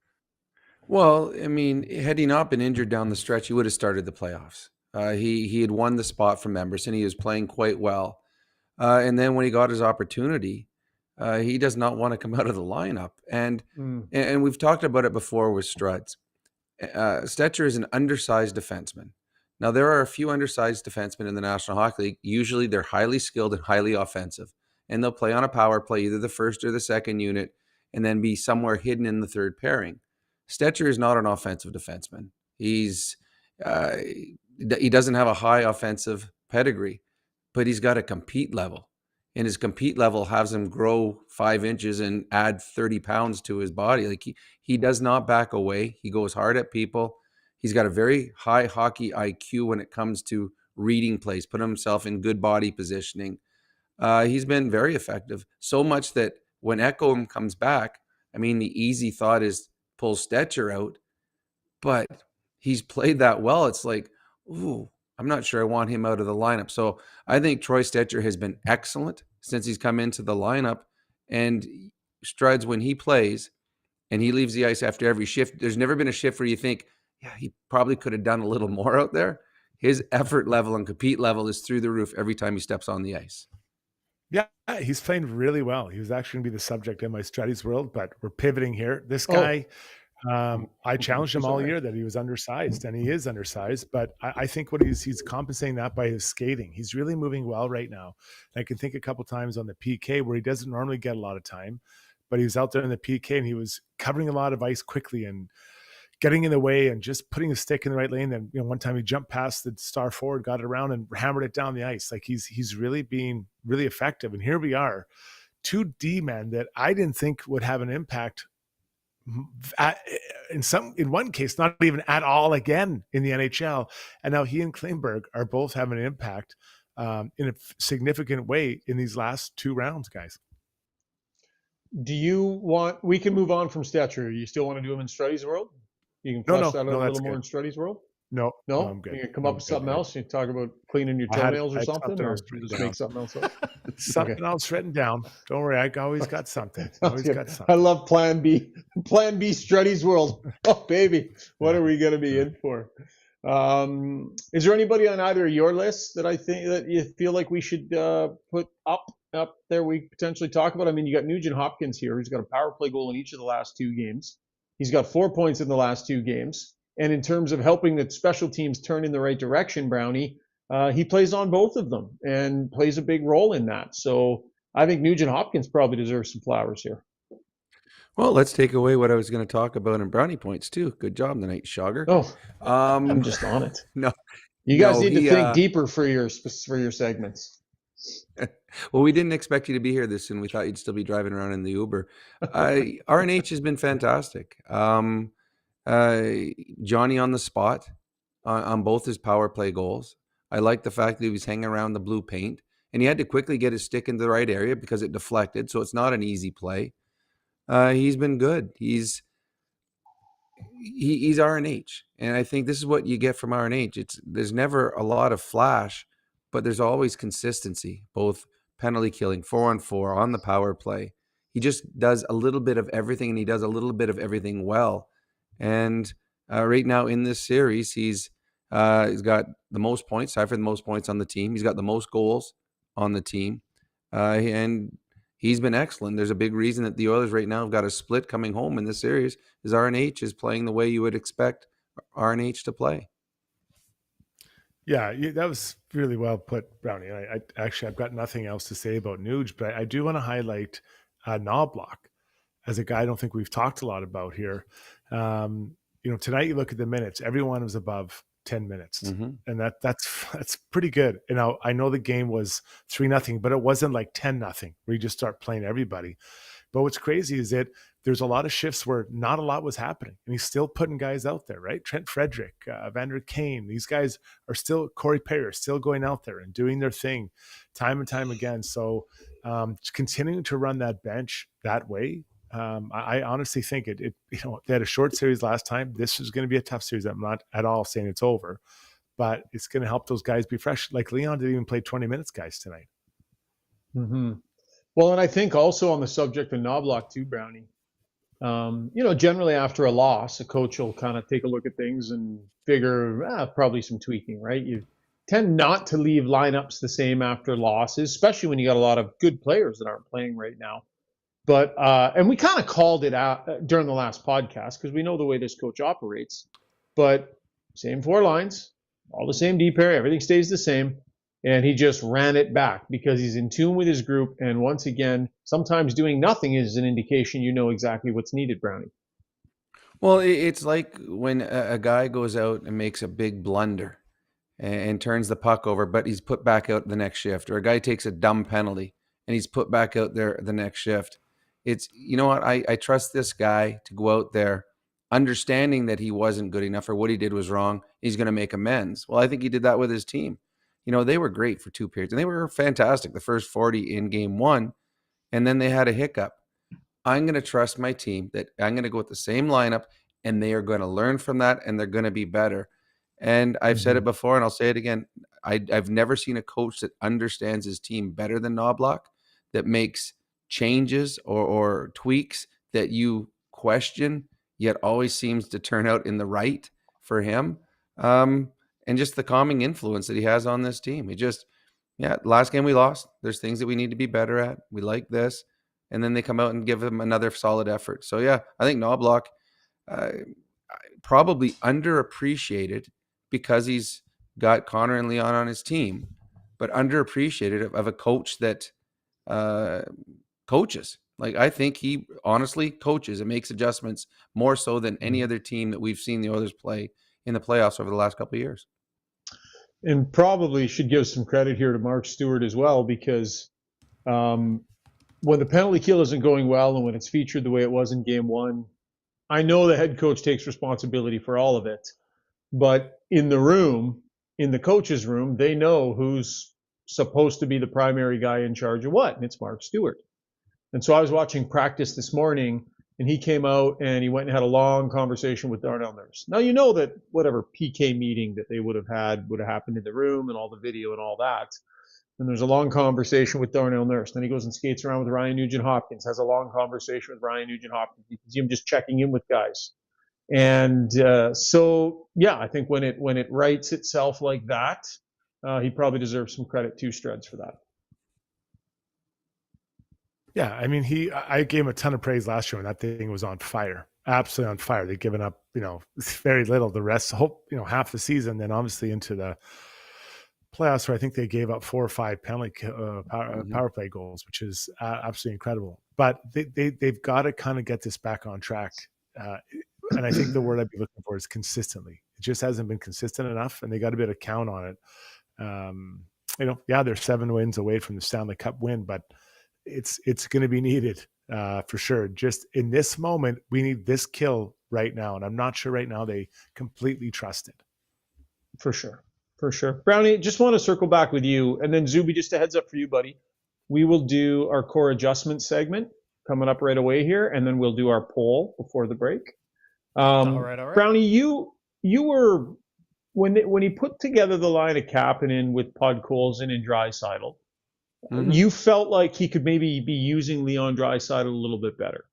Well, I mean, had he not been injured down the stretch, he would have started the playoffs. He had won the spot from Emerson. He was playing quite well. And then when he got his opportunity, he does not want to come out of the lineup. And we've talked about it before with Struds. Stecher is an undersized defenseman. Now, there are a few undersized defensemen in the National Hockey League. Usually they're highly skilled and highly offensive. And they'll play on a power play, either the first or the second unit, and then be somewhere hidden in the third pairing. Stecher is not an offensive defenseman. He doesn't have a high offensive pedigree, but he's got a compete level. And his compete level has him grow 5 inches and add 30 pounds to his body. Like he does not back away. He goes hard at people. He's got a very high hockey IQ when it comes to reading plays, putting himself in good body positioning. He's been very effective, so much that when Ekholm comes back, I mean, the easy thought is pull Stecher out, but he's played that well. It's like, ooh, I'm not sure I want him out of the lineup. So I think Troy Stecher has been excellent since he's come into the lineup. And Struds, when he plays and he leaves the ice after every shift, there's never been a shift where you think, yeah, he probably could have done a little more out there. his effort level and compete level is through the roof every time he steps on the ice. Yeah, he's playing really well. He was actually going to be the subject in my Stretty's World, but we're pivoting here. This guy, I challenged him all year that he was undersized, and he is undersized. But I think what he's compensating that by his skating. He's really moving well right now. And I can think a couple times on the PK where he doesn't normally get a lot of time, but he was out there in the PK and he was covering a lot of ice quickly and getting in the way and just putting his stick in the right lane. Then, one time he jumped past the star forward, got it around and hammered it down the ice. Like he's really being really effective. And here we are, 2 D-men that I didn't think would have an impact in one case, not even at all again in the NHL. And now he and Klingberg are both having an impact in a significant way in these last 2 rounds, guys. We can move on from Stetcher. You still want to do him in Struddy's World? You can flesh that out a little more in Struddy's World? No, I'm good. You can come up with something else. You talk about cleaning your toenails or something, or just make something else up. Something else written down. Don't worry, I always got something. I love Plan B. Plan B, Struddy's World. Oh, baby, what are we going to be in for? Is there anybody on either of your lists that I think that you feel like we should put up there? We potentially talk about. I mean, you got Nugent Hopkins here. He's got a power play goal in each of the last 2 games. He's got 4 points in the last 2 games. And in terms of helping the special teams turn in the right direction, Brownie, he plays on both of them and plays a big role in that. So I think Nugent Hopkins probably deserves some flowers here. Well, let's take away what I was going to talk about in brownie points too. Good job tonight, Shogger. Oh, I'm just on it. No, you guys need to think deeper for your segments. Well, we didn't expect you to be here this soon. We thought you'd still be driving around in the Uber. RNH has been fantastic. Johnny on the spot on both his power play goals. I like the fact that he was hanging around the blue paint and he had to quickly get his stick into the right area because it deflected. So it's not an easy play. He's been good. He's RNH. And I think this is what you get from RNH. There's never a lot of flash, but there's always consistency, both penalty killing, 4-on-4, on the power play. He just does a little bit of everything and he does a little bit of everything well. And right now in this series, he's got the most points, tied for the most points on the team. He's got the most goals on the team. And he's been excellent. There's a big reason that the Oilers right now have got a split coming home in this series is RNH is playing the way you would expect RNH to play. Yeah, that was really well put, Brownie. I've got nothing else to say about Nuge, but I do want to highlight Knobloch as a guy I don't think we've talked a lot about here. Tonight you look at the minutes, everyone was above 10 minutes. Mm-hmm. And that's pretty good. I know the game was 3-0, but it wasn't like 10-0 where you just start playing everybody. But what's crazy is that there's a lot of shifts where not a lot was happening and he's still putting guys out there, right? Trent Frederick, Vander Kane, these guys are still, Corey Perry, still going out there and doing their thing time and time again. So continuing to run that bench that way, I honestly think they had a short series last time. This is going to be a tough series. I'm not at all saying it's over, but it's going to help those guys be fresh. Like Leon didn't even play 20 minutes, guys, tonight. Mm-hmm. Well, and I think also on the subject of Knobloch too, Brownie, generally after a loss, a coach will kind of take a look at things and figure probably some tweaking, right? You tend not to leave lineups the same after losses, especially when you got a lot of good players that aren't playing right now. But and we kind of called it out during the last podcast because we know the way this coach operates. But same 4 lines, all the same D pair, everything stays the same. And he just ran it back because he's in tune with his group. And once again, sometimes doing nothing is an indication you know exactly what's needed, Brownie. Well, it's like when a guy goes out and makes a big blunder and turns the puck over, but he's put back out the next shift. Or a guy takes a dumb penalty and he's put back out there the next shift. It's, you know what, I trust this guy to go out there understanding that he wasn't good enough or what he did was wrong. He's going to make amends. Well, I think he did that with his team. They were great for 2 periods and they were fantastic the first 40 in game 1. And then they had a hiccup. I'm going to trust my team that I'm going to go with the same lineup and they are going to learn from that and they're going to be better. And I've said it before and I'll say it again. I've never seen a coach that understands his team better than Knobloch, that makes changes or tweaks that you question, yet always seems to turn out in the right for him. and just the calming influence that he has on this team. It just, last game we lost. There's things that we need to be better at. We like this. And then they come out and give him another solid effort. So, I think Knobloch probably underappreciated because he's got Connor and Leon on his team, but underappreciated of a coach that coaches. Like, I think he honestly coaches and makes adjustments more so than any other team that we've seen the Oilers play in the playoffs over the last couple of years. And probably should give some credit here to Mark Stewart as well, because when the penalty kill isn't going well and when it's featured the way it was in game one, I know the head coach takes responsibility for all of it. But in the room, in the coach's room, they know who's supposed to be the primary guy in charge of what, and it's Mark Stewart. And so I was watching practice this morning, and he came out and he went and had a long conversation with Darnell Nurse. Now, you know that whatever PK meeting that they would have happened in the room and all the video and all that. And there's a long conversation with Darnell Nurse. Then he goes and skates around with Ryan Nugent-Hopkins, has a long conversation with Ryan Nugent-Hopkins. You can see him just checking in with guys. And I think when it writes itself like that, he probably deserves some credit to Struds for that. Yeah, I mean, I gave him a ton of praise last year when that thing was on fire, absolutely on fire. They'd given up, very little. The rest, half the season, then obviously into the playoffs where I think they gave up 4 or 5 penalty power play goals, which is absolutely incredible. But they've got to kind of get this back on track. And I think the word I'd be looking for is consistently. It just hasn't been consistent enough, and they got to be able to count on it. They're 7 wins away from the Stanley Cup win, but it's going to be needed for sure. Just in this moment, we need this kill right now, and I'm not sure right now they completely trust it. For sure. Brownie, just want to circle back with you, and then Zuby, just a heads up for you, buddy. We will do our core adjustment segment coming up right away here, and then we'll do our poll before the break. All right. Brownie, you were when he put together the line of Kapanen with Podkolzin and Draisaitl, you felt like he could maybe be using Leon Draisaitl a little bit better.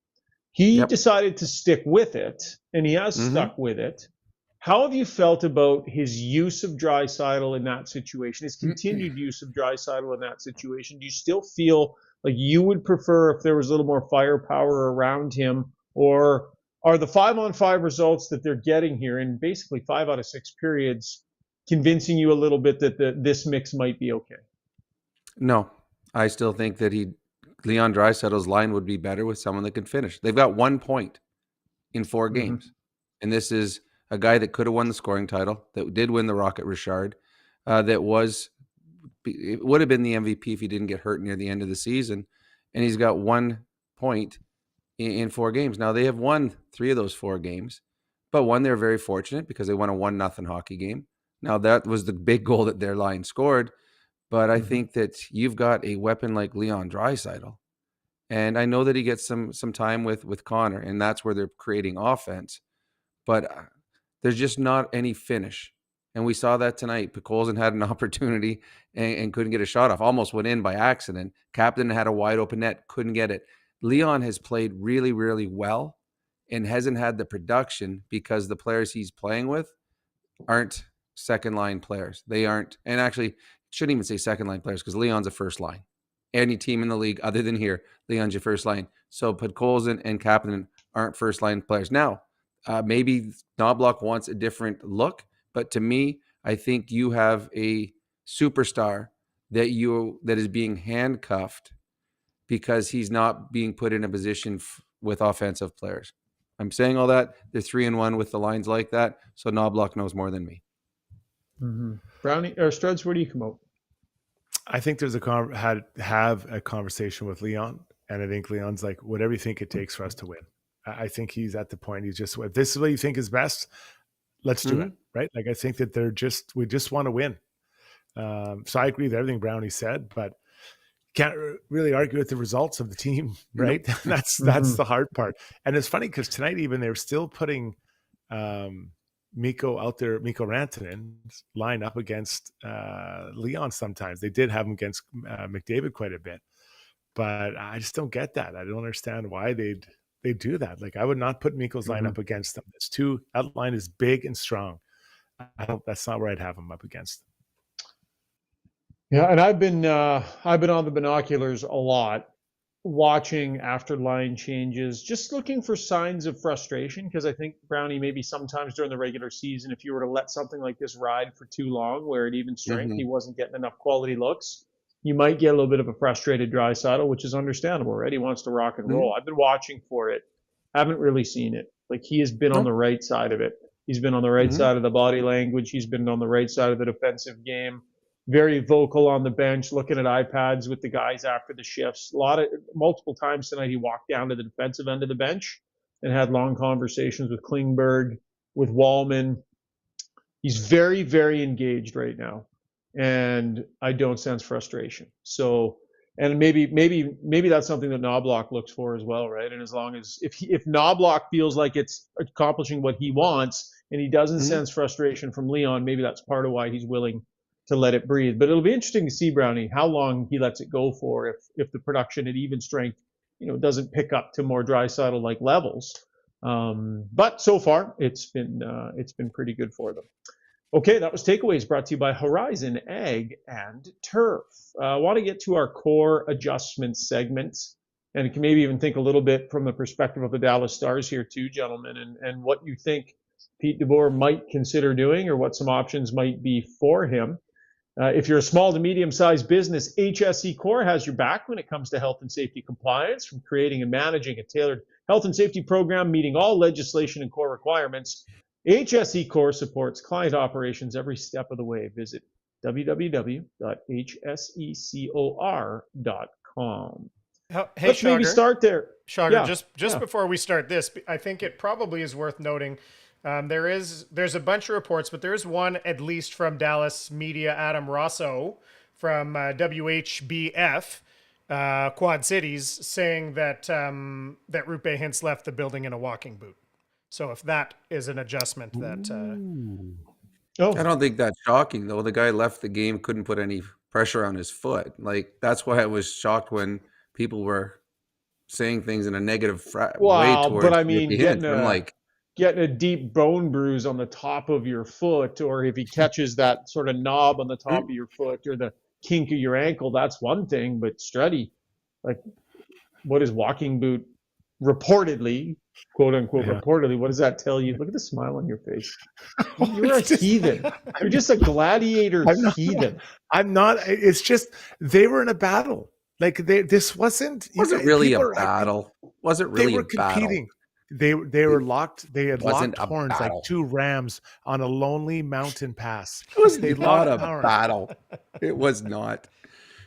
He decided to stick with it, and he has stuck with it. How have you felt about his use of Draisaitl in that situation, his continued use of Draisaitl in that situation? Do you still feel like you would prefer if there was a little more firepower around him, or are the 5-on-5 results that they're getting here in basically 5 out of 6 periods convincing you a little bit that this mix might be okay? No, I still think that Leon Draisaitl's line would be better with someone that could finish. They've got 1 point in 4 games, and this is a guy that could have won the scoring title, that did win the Rocket Richard, it would have been the MVP if he didn't get hurt near the end of the season, and he's got 1 point in 4 games. Now, they have won 3 of those 4 games, but one, they're very fortunate because they won a 1-0 hockey game. Now, that was the big goal that their line scored, but I think that you've got a weapon like Leon Draisaitl, and I know that he gets some time with Connor, and that's where they're creating offense, but there's just not any finish. And we saw that tonight. Podkolzin had an opportunity and couldn't get a shot off. Almost went in by accident. Captain had a wide open net, couldn't get it. Leon has played really, really well and hasn't had the production because the players he's playing with aren't second-line players. They aren't. And actually, shouldn't even say second-line players because Leon's a first line. Any team in the league other than here, Leon's your first line. So Podkolzin and Captain aren't first-line players. Now, maybe Knobloch wants a different look, but to me, I think you have a superstar that is being handcuffed because he's not being put in a position with offensive players. I'm saying all that. They're 3-1 with the lines like that, so Knobloch knows more than me. Brownie or Struds, where do you come out? I think there's have a conversation with Leon, and I think Leon's like, whatever you think it takes for us to win. I think he's at the point he's just, if this is what you think is best, let's do it, right? Like I think that we just want to win. So I agree with everything Brownie said, but can't really argue with the results of the team, right? That's the hard part. And it's funny because tonight even they were still putting Mikko Rantanen's line up against Leon sometimes. They did have him against McDavid quite a bit, but I just don't get that. I don't understand why they do that. Like I would not put Mikko's line up against them. That line is big and strong. That's not where I'd have him up against. Yeah, and I've been on the binoculars a lot, watching after line changes, just looking for signs of frustration, because I think, Brownie, maybe sometimes during the regular season, if you were to let something like this ride for too long, where at even strength he wasn't getting enough quality looks, you might get a little bit of a frustrated Draisaitl, which is understandable, right? He wants to rock and roll. I've been watching for it. Haven't really seen it. Like, he has been on the right side of it. He's been on the right side of the body language. He's been on the right side of the defensive game. Very vocal on the bench, looking at iPads with the guys after the shifts. Multiple times tonight, he walked down to the defensive end of the bench and had long conversations with Klingberg, with Wallman. He's very, very engaged right now, and I don't sense frustration. So, and maybe that's something that Knobloch looks for as well, right? And as long as if Knobloch feels like it's accomplishing what he wants, and he doesn't sense frustration from Leon, maybe that's part of why he's willing to let it breathe. But it'll be interesting to see, Brownie, how long he lets it go for if the production at even strength, doesn't pick up to more Draisaitl-like levels. But so far, it's been pretty good for them. Okay, that was Takeaways, brought to you by Horizon Ag and Turf. I want to get to our core adjustments segment, and can maybe even think a little bit from the perspective of the Dallas Stars here too, gentlemen, and what you think Pete DeBoer might consider doing, or what some options might be for him. If you're a small to medium-sized business, HSE Core has your back when it comes to health and safety compliance. From creating and managing a tailored health and safety program meeting all legislation and core requirements, HSE Core supports client operations every step of the way. Visit www.hsecor.com. Hey, Let's maybe start there. Sugar, just before we start this, I think it probably is worth noting there's a bunch of reports, but there is one, at least from Dallas media, Adam Rosso from WHBF, Quad Cities, saying that that Rupe Hintz left the building in a walking boot. So if that is an adjustment that... I don't think that's shocking, though. The guy left the game, couldn't put any pressure on his foot. Like, that's why I was shocked when people were saying things in a negative way towards but I mean, Hintz. Getting a deep bone bruise on the top of your foot, or if he catches that sort of knob on the top of your foot or the kink of your ankle, that's one thing. But Struddy, like, what is walking boot reportedly, quote unquote, reportedly, what does that tell you? Look at the smile on your face. You're a heathen. You're just a gladiator heathen. I'm not. It's just they were in a battle. Like, this wasn't really a battle. Wasn't really a battle. Competing. They were locked. They had locked horns like two rams on a lonely mountain pass. It was not a battle. It was not.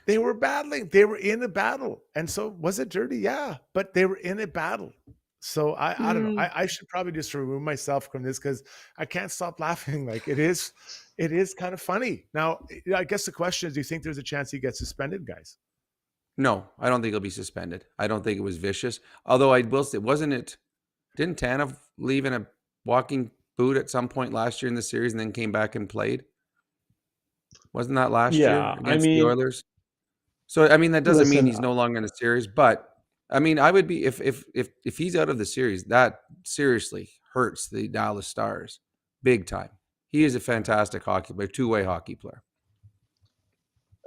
They were battling. They were in a battle. And so, was it dirty? Yeah, but they were in a battle. So I don't know. I should probably just remove myself from this, because I can't stop laughing. Like, it is kind of funny. Now, I guess the question is, do you think there's a chance he gets suspended, guys? No, I don't think he'll be suspended. I don't think it was vicious. Although I will say, didn't Tanev leave in a walking boot at some point last year in the series and then came back and played? Wasn't that last year against the Oilers? So, I mean, that doesn't mean he's no longer in the series. But, I mean, I would be, if he's out of the series, that seriously hurts the Dallas Stars big time. He is a fantastic hockey player, two-way hockey player.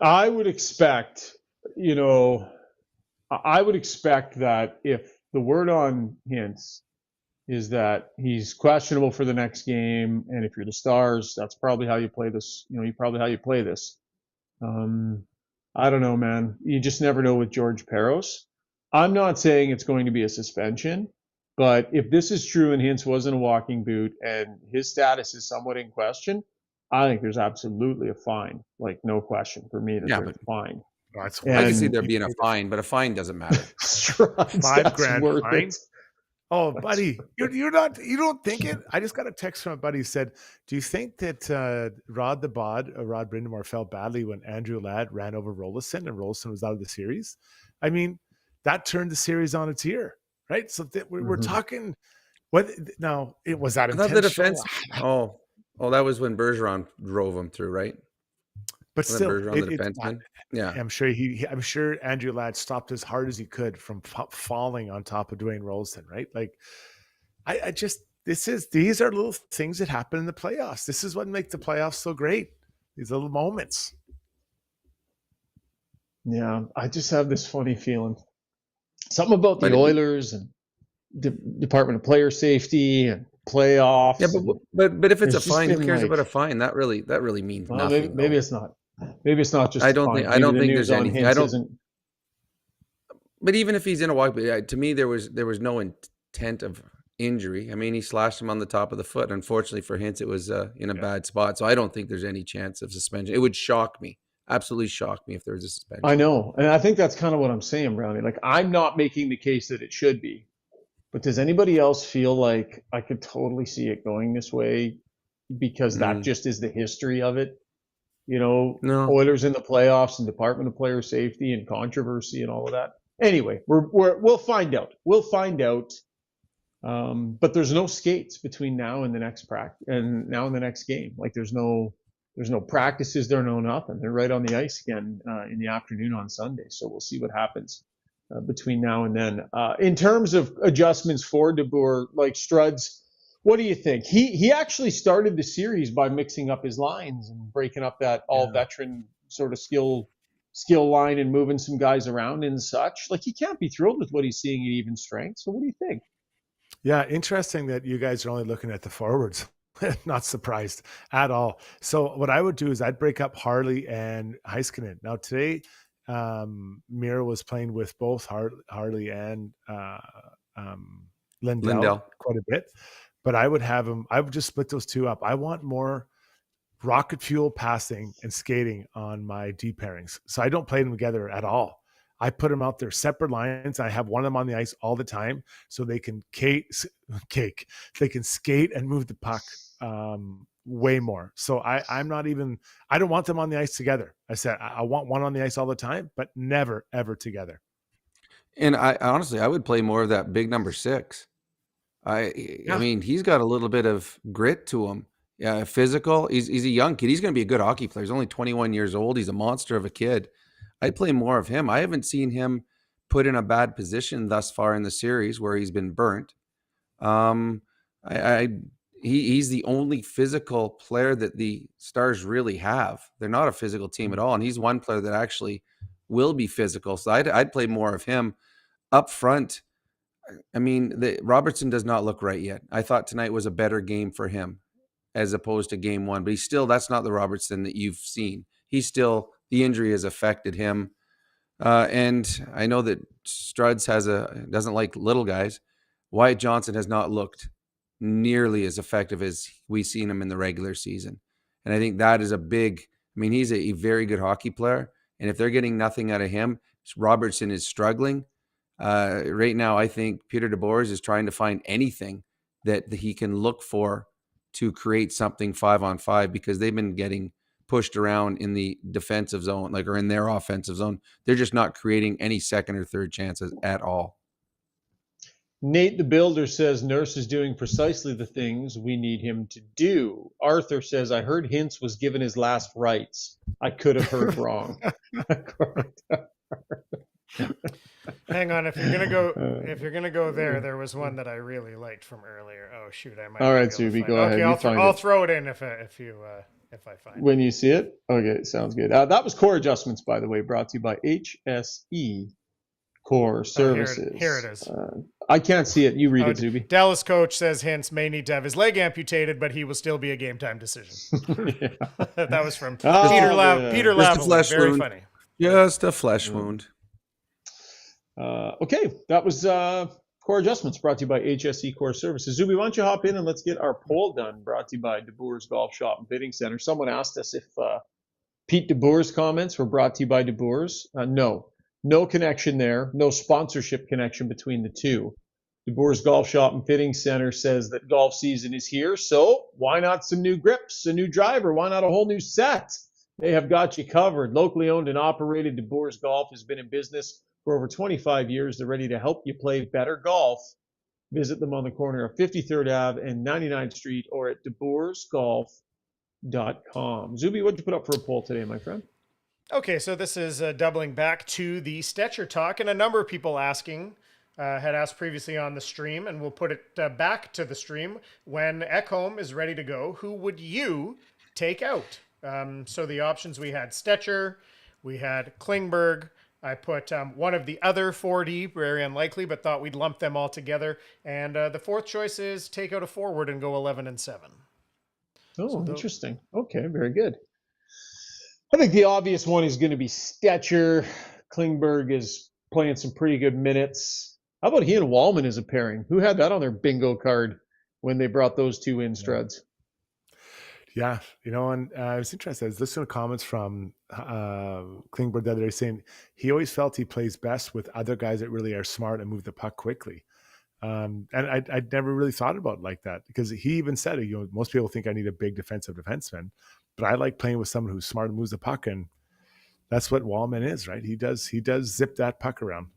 I would expect, that if the word on Hintz is that he's questionable for the next game, and if you're the Stars, that's probably how you play this. How you play this. I don't know, man. You just never know with George Peros. I'm not saying it's going to be a suspension, but if this is true and Hintz was in a walking boot and his status is somewhat in question, I think there's absolutely a fine. Like, no question for me that there's a fine. I can see there being a fine, but a fine doesn't matter. $5,000 fine. Oh, buddy, you don't think it? I just got a text from a buddy who said, do you think that Rod Brindamore felt badly when Andrew Ladd ran over Rolison and Rolison was out of the series? I mean, that turned the series on its ear, right? So we're talking. What now? It was that intentional? The defense. Oh, that was when Bergeron drove him through, right? But still, Bergeron, the defenseman. Yeah, I'm sure Andrew Ladd stopped as hard as he could from falling on top of Dwayne Rolston, right? Like, I just these are little things that happen in the playoffs. This is what makes the playoffs so great. These little moments. Yeah, I just have this funny feeling. Something about the Oilers and Department of Player Safety and playoffs. Yeah, but if it's a There's just fine, who been, cares like- about a fine? That really means Well, nothing. maybe though. it's not. Maybe it's not just. I a don't fine. think- I Maybe don't the think news there's on anything. Hintz I don't- isn't- But even if he's in a walk, to me there was no intent of injury. I mean, he slashed him on the top of the foot. Unfortunately for Hintz, it was in a bad spot. So I don't think there's any chance of suspension. It would shock me, absolutely shock me if there was a suspension. I know, and I think that's kind of what I'm saying, Brownie. Like, I'm not making the case that it should be, but does anybody else feel like I could totally see it going this way because that just is the history of it? You know, No. Oilers in the playoffs and Department of Player Safety and controversy and all of that. Anyway, we'll find out. We'll find out. But there's no skates between now and the next next game. Like there's no practices. There's no nothing. They're right on the ice again in the afternoon on Sunday. So we'll see what happens between now and then. In terms of adjustments for DeBoer, like Struds, what do you think? He actually started the series by mixing up his lines and breaking up that all veteran sort of skill line and moving some guys around and such. Like he can't be thrilled with what he's seeing at even strength. So what do you think? Yeah, interesting that you guys are only looking at the forwards. Not surprised at all. So what I would do is I'd break up Harley and Heiskanen. Now today, Mira was playing with both Harley and Lindell quite a bit, but I would just split those two up. I want more rocket fuel passing and skating on my D pairings. So I don't play them together at all. I put them out there separate lines. I have one of them on the ice all the time so they can they can skate and move the puck way more. So I don't want them on the ice together. I said, I want one on the ice all the time, but never, ever together. And I honestly would play more of that big number 6. I mean, he's got a little bit of grit to him. Yeah, physical. He's a young kid. He's going to be a good hockey player. He's only 21 years old. He's a monster of a kid. I'd play more of him. I haven't seen him put in a bad position thus far in the series where he's been burnt. He's the only physical player that the Stars really have. They're not a physical team at all, and he's one player that actually will be physical. So I'd play more of him up front. I mean, Robertson does not look right yet. I thought tonight was a better game for him as opposed to game 1, but that's not the Robertson that you've seen. The injury has affected him. And I know that Struds doesn't like little guys. Wyatt Johnson has not looked nearly as effective as we've seen him in the regular season. And I think that is he's a very good hockey player. And if they're getting nothing out of him, Robertson is struggling. Right now, I think Peter DeBoer is trying to find anything that he can look for to create something 5-on-5 because they've been getting pushed around in the defensive zone, or in their offensive zone. They're just not creating any second or third chances at all. Nate the Builder says Nurse is doing precisely the things we need him to do. Arthur says, I heard Hintz was given his last rites. I could have heard wrong. Hang on, if you're gonna go there was one that I really liked from earlier. Oh shoot, I might. All right, be able to Zuby, find go it. ahead. Okay, I'll throw it in if I find it. When you see it? Okay, sounds good. That was Core Adjustments, by the way, brought to you by HSE Core Services. Here it is. I can't see it. You read it, Zuby. Dallas coach says Hintz may need to have his leg amputated, but he will still be a game time decision. That was from Peter Lavalley. Very wound. funny. Just a flesh wound. Okay, that was Core Adjustments brought to you by HSE Core Services. Zuby, why don't you hop in and let's get our poll done, brought to you by DeBoer's Golf Shop and Fitting Center. Someone asked us if Pete DeBoer's comments were brought to you by DeBoer's. No connection there. No sponsorship connection between the two. DeBoer's Golf Shop and Fitting Center says that golf season is here, so why not some new grips, a new driver? Why not a whole new set? They have got you covered. Locally owned and operated, DeBoer's Golf has been in business for over 25 years. They're ready to help you play better golf. Visit them on the corner of 53rd Ave and 99th Street or at DeBoersGolf.com. Zuby, what'd you put up for a poll today, my friend? Okay, so this is doubling back to the Stecher talk, and a number of people asking had asked previously on the stream, and we'll put it back to the stream. When Ekholm is ready to go, who would you take out? So the options, we had Stecher, we had Klingberg. I put one of the other 4D, very unlikely, but thought we'd lump them all together. And the fourth choice is take out a forward and go 11-7. Oh, interesting. Okay, very good. I think the obvious one is going to be Stecher. Klingberg is playing some pretty good minutes. How about he and Wallman as a pairing? Who had that on their bingo card when they brought those two in, Struds? Yeah, and I was interested. I was listening to comments from Klingberg the other day saying he always felt he plays best with other guys that really are smart and move the puck quickly. And I'd never really thought about it like that, because he even said, most people think I need a big defensive defenseman, but I like playing with someone who's smart and moves the puck, and that's what Wallman is, right? He does zip that puck around.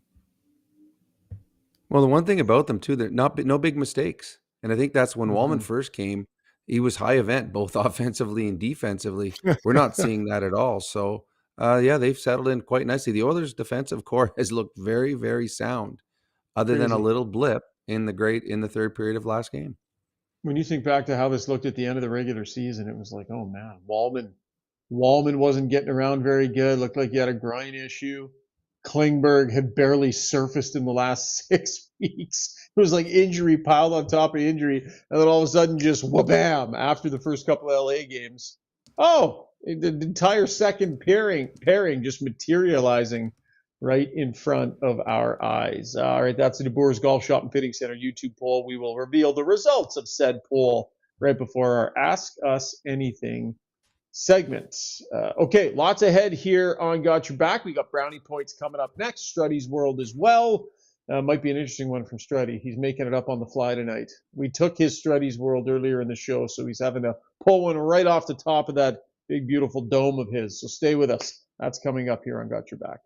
Well, the one thing about them too, they're no big mistakes, and I think that's when Wallman first came. He was high event, both offensively and defensively. We're not seeing that at all. So, they've settled in quite nicely. The Oilers' defensive core has looked very, very sound, other than a little blip in the third period of last game. When you think back to how this looked at the end of the regular season, it was like, oh man, Wallman wasn't getting around very good. Looked like he had a groin issue. Klingberg had barely surfaced in the last 6 weeks. It was like injury piled on top of injury. And then all of a sudden, just wha-bam, after the first couple of LA games. Oh, the entire second pairing just materializing right in front of our eyes. All right, that's the DeBoer's Golf Shop and Fitting Center YouTube poll. We will reveal the results of said poll right before our Ask Us Anything segments. Okay, lots ahead here on Got Your Back. We got brownie points coming up next. Struddy's World as well. Might be an interesting one from Struddy. He's making it up on the fly tonight. We took his Struddy's World earlier in the show, so he's having to pull one right off the top of that big, beautiful dome of his. So stay with us. That's coming up here on Got Your Back.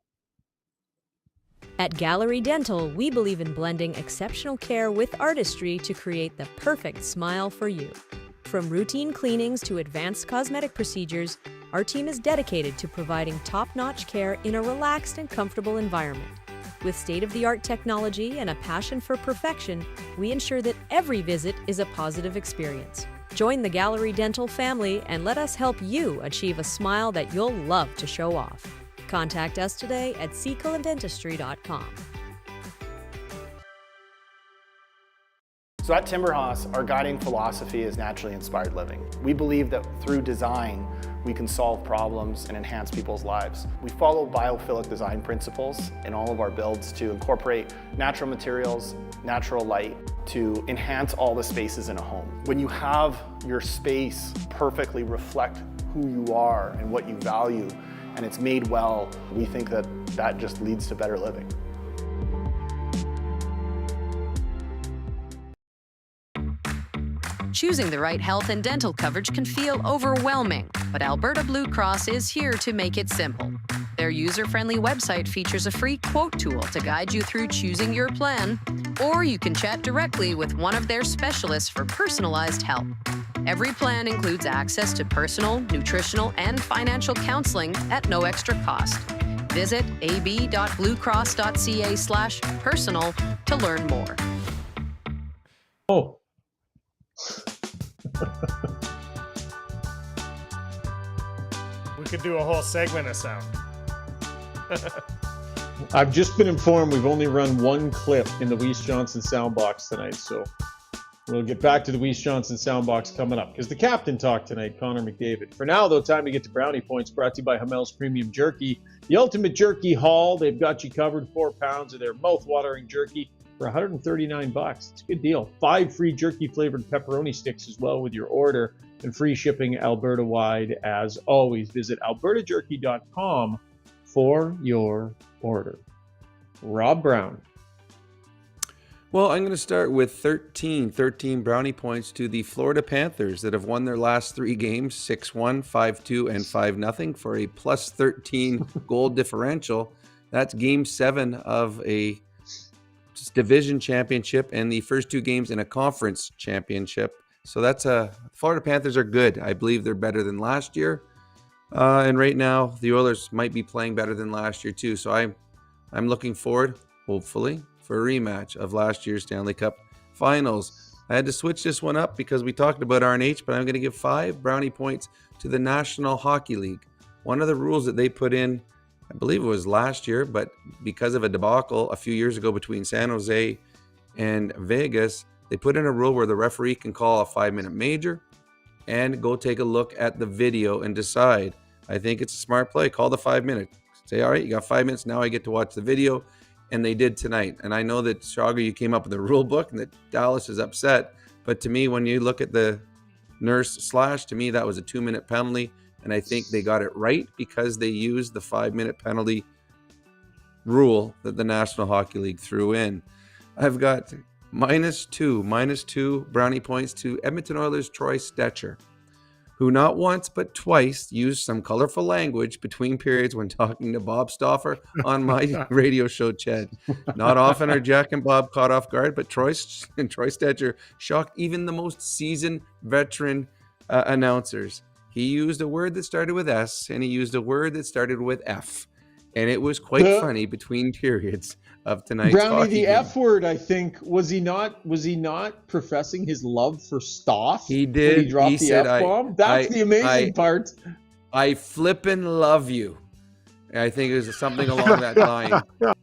At Gallery Dental, we believe in blending exceptional care with artistry to create the perfect smile for you. From routine cleanings to advanced cosmetic procedures, our team is dedicated to providing top-notch care in a relaxed and comfortable environment. With state-of-the-art technology and a passion for perfection, we ensure that every visit is a positive experience. Join the Gallery Dental family and let us help you achieve a smile that you'll love to show off. Contact us today at secolandentistry.com. So at Timberhouse, our guiding philosophy is naturally inspired living. We believe that through design, we can solve problems and enhance people's lives. We follow biophilic design principles in all of our builds to incorporate natural materials, natural light, to enhance all the spaces in a home. When you have your space perfectly reflect who you are and what you value, and it's made well, we think that that just leads to better living. Choosing the right health and dental coverage can feel overwhelming, but Alberta Blue Cross is here to make it simple. Their user-friendly website features a free quote tool to guide you through choosing your plan, or you can chat directly with one of their specialists for personalized help. Every plan includes access to personal, nutritional, and financial counseling at no extra cost. Visit ab.bluecross.ca/personal to learn more. Oh. We could do a whole segment of sound. I've just been informed we've only run one clip in the Weiss Johnson soundbox tonight, so we'll get back to the Weiss Johnson soundbox coming up, because the captain talked tonight, Connor McDavid. For now, though, time to get to brownie points, brought to you by Hamel's Premium Jerky, the ultimate jerky haul. They've got you covered. 4 pounds of their mouth-watering jerky for $139. It's a good deal. 5 free jerky-flavored pepperoni sticks as well with your order, and free shipping Alberta-wide as always. Visit albertajerky.com for your order. Rob Brown. Well, I'm going to start with 13 brownie points to the Florida Panthers that have won their last 3 games, 6-1, 5-2, and 5-0 for a plus 13 goal differential. That's game 7 of a division championship and the first 2 games in a conference championship. So that's Florida Panthers are good. I believe they're better than last year. And right now, the Oilers might be playing better than last year too. So I'm looking forward, hopefully, for a rematch of last year's Stanley Cup Finals. I had to switch this one up because we talked about RNH, but I'm going to give 5 brownie points to the National Hockey League. One of the rules that they put in, I believe it was last year, but because of a debacle a few years ago between San Jose and Vegas, they put in a rule where the referee can call a 5-minute major and go take a look at the video and decide. I think it's a smart play. Call the 5-minute. Say, all right, you got 5 minutes. Now I get to watch the video. And they did tonight. And I know that, Shogger, you came up with a rule book and that Dallas is upset. But to me, when you look at the Nurse slash, to me, that was a 2-minute penalty. And I think they got it right because they used the 5-minute penalty rule that the National Hockey League threw in. I've got minus two brownie points to Edmonton Oilers' Troy Stecher, who not once but twice used some colorful language between periods when talking to Bob Stauffer on my radio show, Chad. Not often are Jack and Bob caught off guard, but Troy Stecher shocked even the most seasoned veteran announcers. He used a word that started with S, and he used a word that started with F. And it was quite funny between periods of tonight's Brownie, hockey the game. F word, I think, was he not professing his love for Stoff? He did. When he dropped He the said, F-bomb? That's the amazing part. I flippin' love you. I think it was something along that line.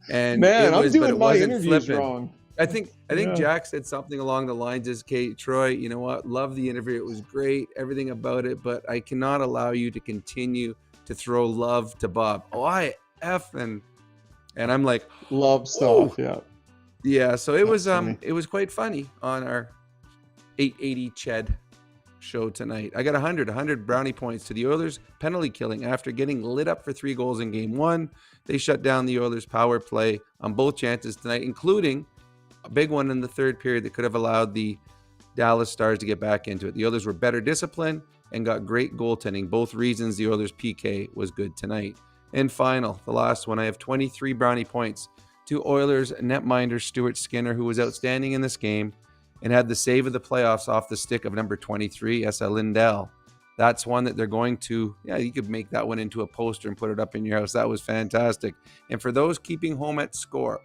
And Man, it was, I'm but doing it my wasn't interviews flippin'. wrong. I think Yeah. Jack said something along the lines of, "Okay, Troy, you know what? Love the interview. It was great, everything about it, but I cannot allow you to continue to throw love to Bob." Oh, I effing, and I'm like, love Stoff. Yeah. yeah. So it was funny. it was quite funny on our 880 Ched show tonight. I got 100 brownie points to the Oilers penalty killing after getting lit up for 3 goals in game 1. They shut down the Oilers power play on both chances tonight, including a big one in the third period that could have allowed the Dallas Stars to get back into it. The Oilers were better disciplined and got great goaltending. Both reasons the Oilers PK was good tonight. And final, the last one, I have 23 brownie points to Oilers netminder Stuart Skinner, who was outstanding in this game and had the save of the playoffs off the stick of number 23, S.L. Lindell. That's one that they're going to, you could make that one into a poster and put it up in your house. That was fantastic. And for those keeping score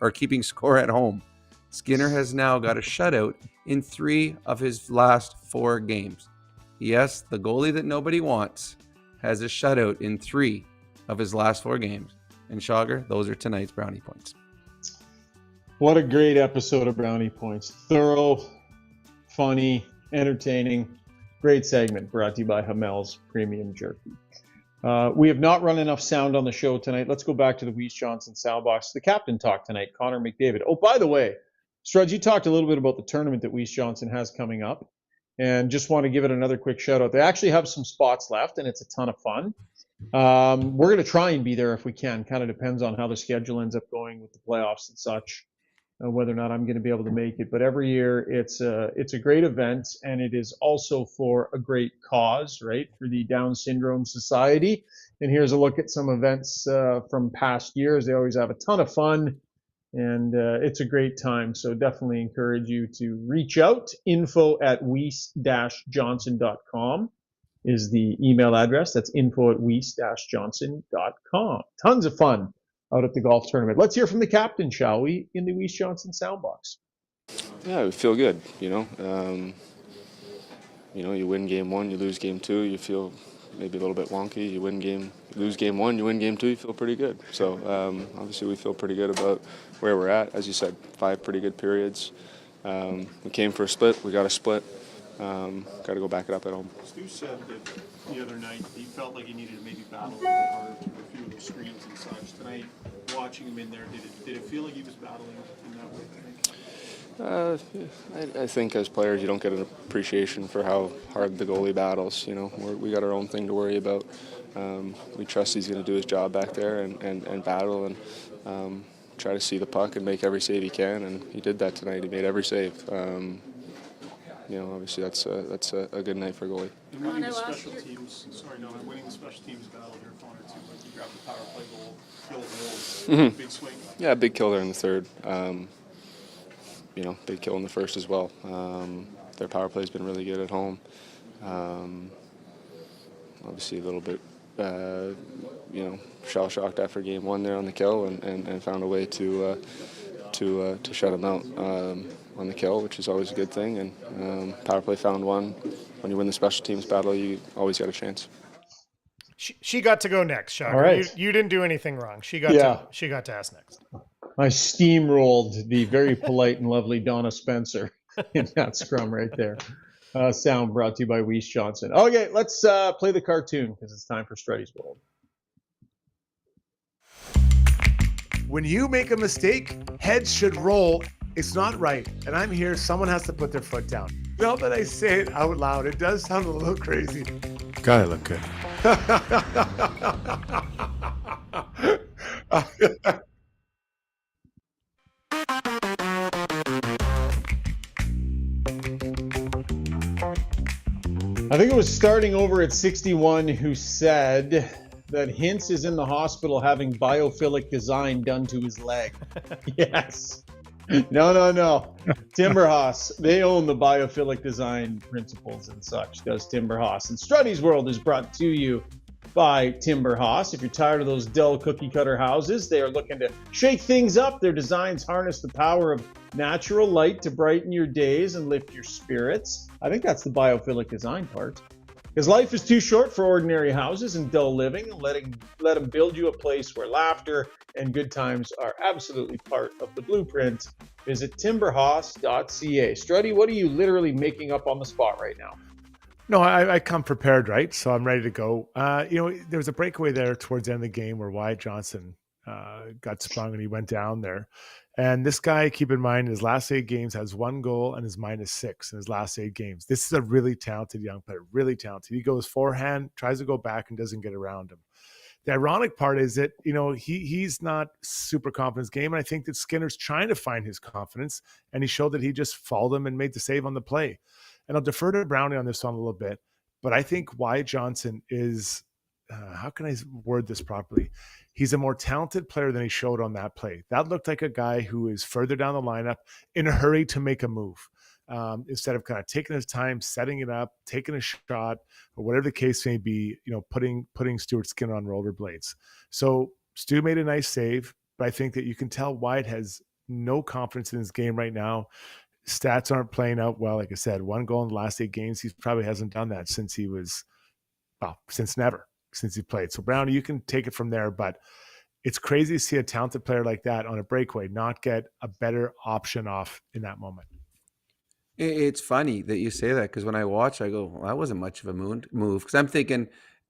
at home, Skinner has now got a shutout in 3 of his last 4 games. Yes, the goalie that nobody wants has a shutout in 3 of his last 4 games. And Shogger, those are tonight's brownie points. What a great episode of Brownie Points. Thorough, funny, entertaining. Great segment brought to you by Hamel's Premium Jerky. We have not run enough sound on the show tonight. Let's go back to the Weiss Johnson soundbox. The captain talk tonight, Connor McDavid. Oh, by the way, Struds, you talked a little bit about the tournament that Weiss Johnson has coming up, and just want to give it another quick shout out. They actually have some spots left, and it's a ton of fun. We're going to try and be there if we can. Kind of depends on how the schedule ends up going with the playoffs and such, whether or not I'm going to be able to make it. But every year it's a great event, and it is also for a great cause, right? For the Down Syndrome Society. And here's a look at some events from past years. They always have a ton of fun, and it's a great time. So definitely encourage you to reach out. info@weiss-johnson.com is the email address. That's info@weiss-johnson.com. Tons of fun out at the golf tournament. Let's hear from the captain, shall we, in the Weiss Johnson soundbox. Yeah, we feel good, you win game 1, you lose game 2, you feel maybe a little bit wonky. You lose game 1, you win game 2, you feel pretty good. So obviously we feel pretty good about where we're at. As you said, 5 pretty good periods. We came for a split, we got a split. Got to go back it up at home. Stu said that the other night he felt like he needed to maybe battle a bit harder through a few of the screens and such. Tonight, watching him in there, did it feel like he was battling in that way? I think as players you don't get an appreciation for how hard the goalie battles. We got our own thing to worry about. We trust he's going to do his job back there and battle and try to see the puck and make every save he can, and he did that tonight. He made every save. Obviously that's a good night for a goalie. And winning the special teams battle here, Connor, too. Like you grabbed the power play goal, killed goals, big swing. Yeah, big kill there in the third. Big kill in the first as well. Their power play's been really good at home. Obviously a little bit, shell-shocked after game 1 there on the kill and found a way to to shut them out on the kill, which is always a good thing. And power play found one. When you win the special teams battle, you always got a chance. She got to go next, Shocker. All right. You didn't do anything wrong. She got to ask next. I steamrolled the very polite and lovely Donna Spencer in that scrum right there. Sound brought to you by Weiss Johnson. Okay, let's play the cartoon because it's time for Struddy's World. When you make a mistake, heads should roll. It's not right. And I'm here. Someone has to put their foot down. Now that I say it out loud, it does sound a little crazy. Gotta look good. I think it was starting over at 61 who said that Hintz is in the hospital having biophilic design done to his leg. Yes. No. Timberhouse, they own the biophilic design principles and such, does Timberhouse. And Struddy's World is brought to you by Timberhouse. If you're tired of those dull cookie-cutter houses, they are looking to shake things up. Their designs harness the power of natural light to brighten your days and lift your spirits. I think that's the biophilic design part. Because life is too short for ordinary houses and dull living. Let them build you a place where laughter and good times are absolutely part of the blueprint. Visit timberhouse.ca. Struddy, what are you literally making up on the spot right now? No, I come prepared, right? So I'm ready to go. There was a breakaway there towards the end of the game where Wyatt Johnson got sprung and he went down there. And this guy, keep in mind, his last 8 games has 1 goal and is -6 in his last 8 games. This is a really talented young player, really talented. He goes forehand, tries to go back and doesn't get around him. The ironic part is that, he's not super confident in his game. And I think that Skinner's trying to find his confidence, and he showed that he just fouled him and made the save on the play. And I'll defer to Brownie on this one a little bit, but I think Wyatt Johnson is, how can I word this properly? He's a more talented player than he showed on that play. That looked like a guy who is further down the lineup in a hurry to make a move. Instead of kind of taking his time, setting it up, taking a shot, or whatever the case may be, putting Stuart Skinner on rollerblades. So Stu made a nice save, but I think that you can tell Wyatt has no confidence in his game right now. Stats aren't playing out well. Like I said, 1 goal in the last 8 games. He probably hasn't done that since he played. So Brownie, you can take it from there, but it's crazy to see a talented player like that on a breakaway not get a better option off in that moment. It's funny that you say that, because when I watch, I go, well, that wasn't much of a move. Because I'm thinking,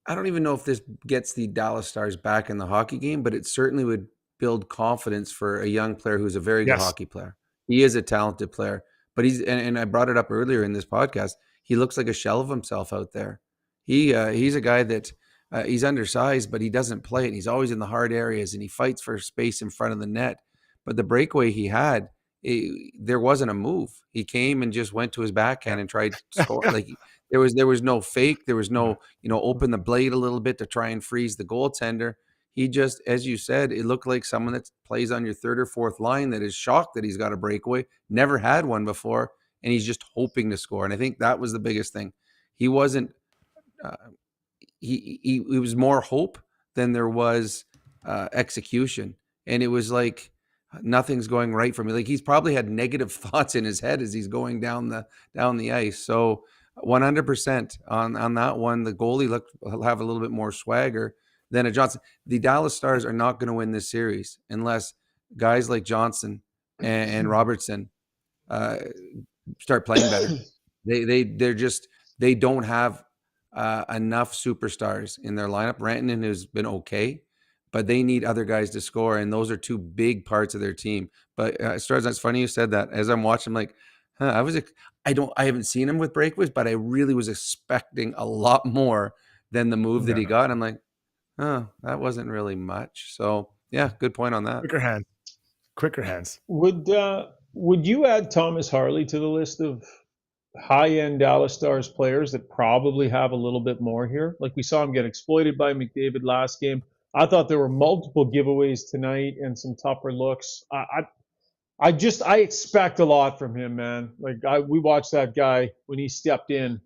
I don't even know if this gets the Dallas Stars back in the hockey game, but it certainly would build confidence for a young player who's a very good hockey player. He is a talented player, but and I brought it up earlier in this podcast, he looks like a shell of himself out there. He's a guy that he's undersized, but he doesn't play it. And he's always in the hard areas, and he fights for space in front of the net. But the breakaway he had, there wasn't a move. He came and just went to his backhand and tried to score. Like there was no fake. There was no, open the blade a little bit to try and freeze the goaltender. He just, as you said, it looked like someone that plays on your 3rd or 4th line that is shocked that he's got a breakaway, never had one before, and he's just hoping to score. And I think that was the biggest thing. He wasn't. He was more hope than there was execution, and it was like nothing's going right for me. Like he's probably had negative thoughts in his head as he's going down the ice. So 100% on that one. The goalie will have a little bit more swagger than a Johnson. The Dallas Stars are not going to win this series unless guys like Johnson and Robertson start playing better. They don't have enough superstars in their lineup. Rantanen has been okay, but they need other guys to score, and those are 2 big parts of their team. But Stars, that's funny you said that. As I'm watching, I'm like, I haven't seen him with breakaways, but I really was expecting a lot more than the move that he got. And I'm like, that wasn't really much. So yeah, good point on that. Quicker hands. Would you add Thomas Harley to the list of high-end Dallas Stars players that probably have a little bit more here? Like we saw him get exploited by McDavid last game. I thought there were multiple giveaways tonight and some tougher looks. I expect a lot from him, man. We watched that guy when he stepped in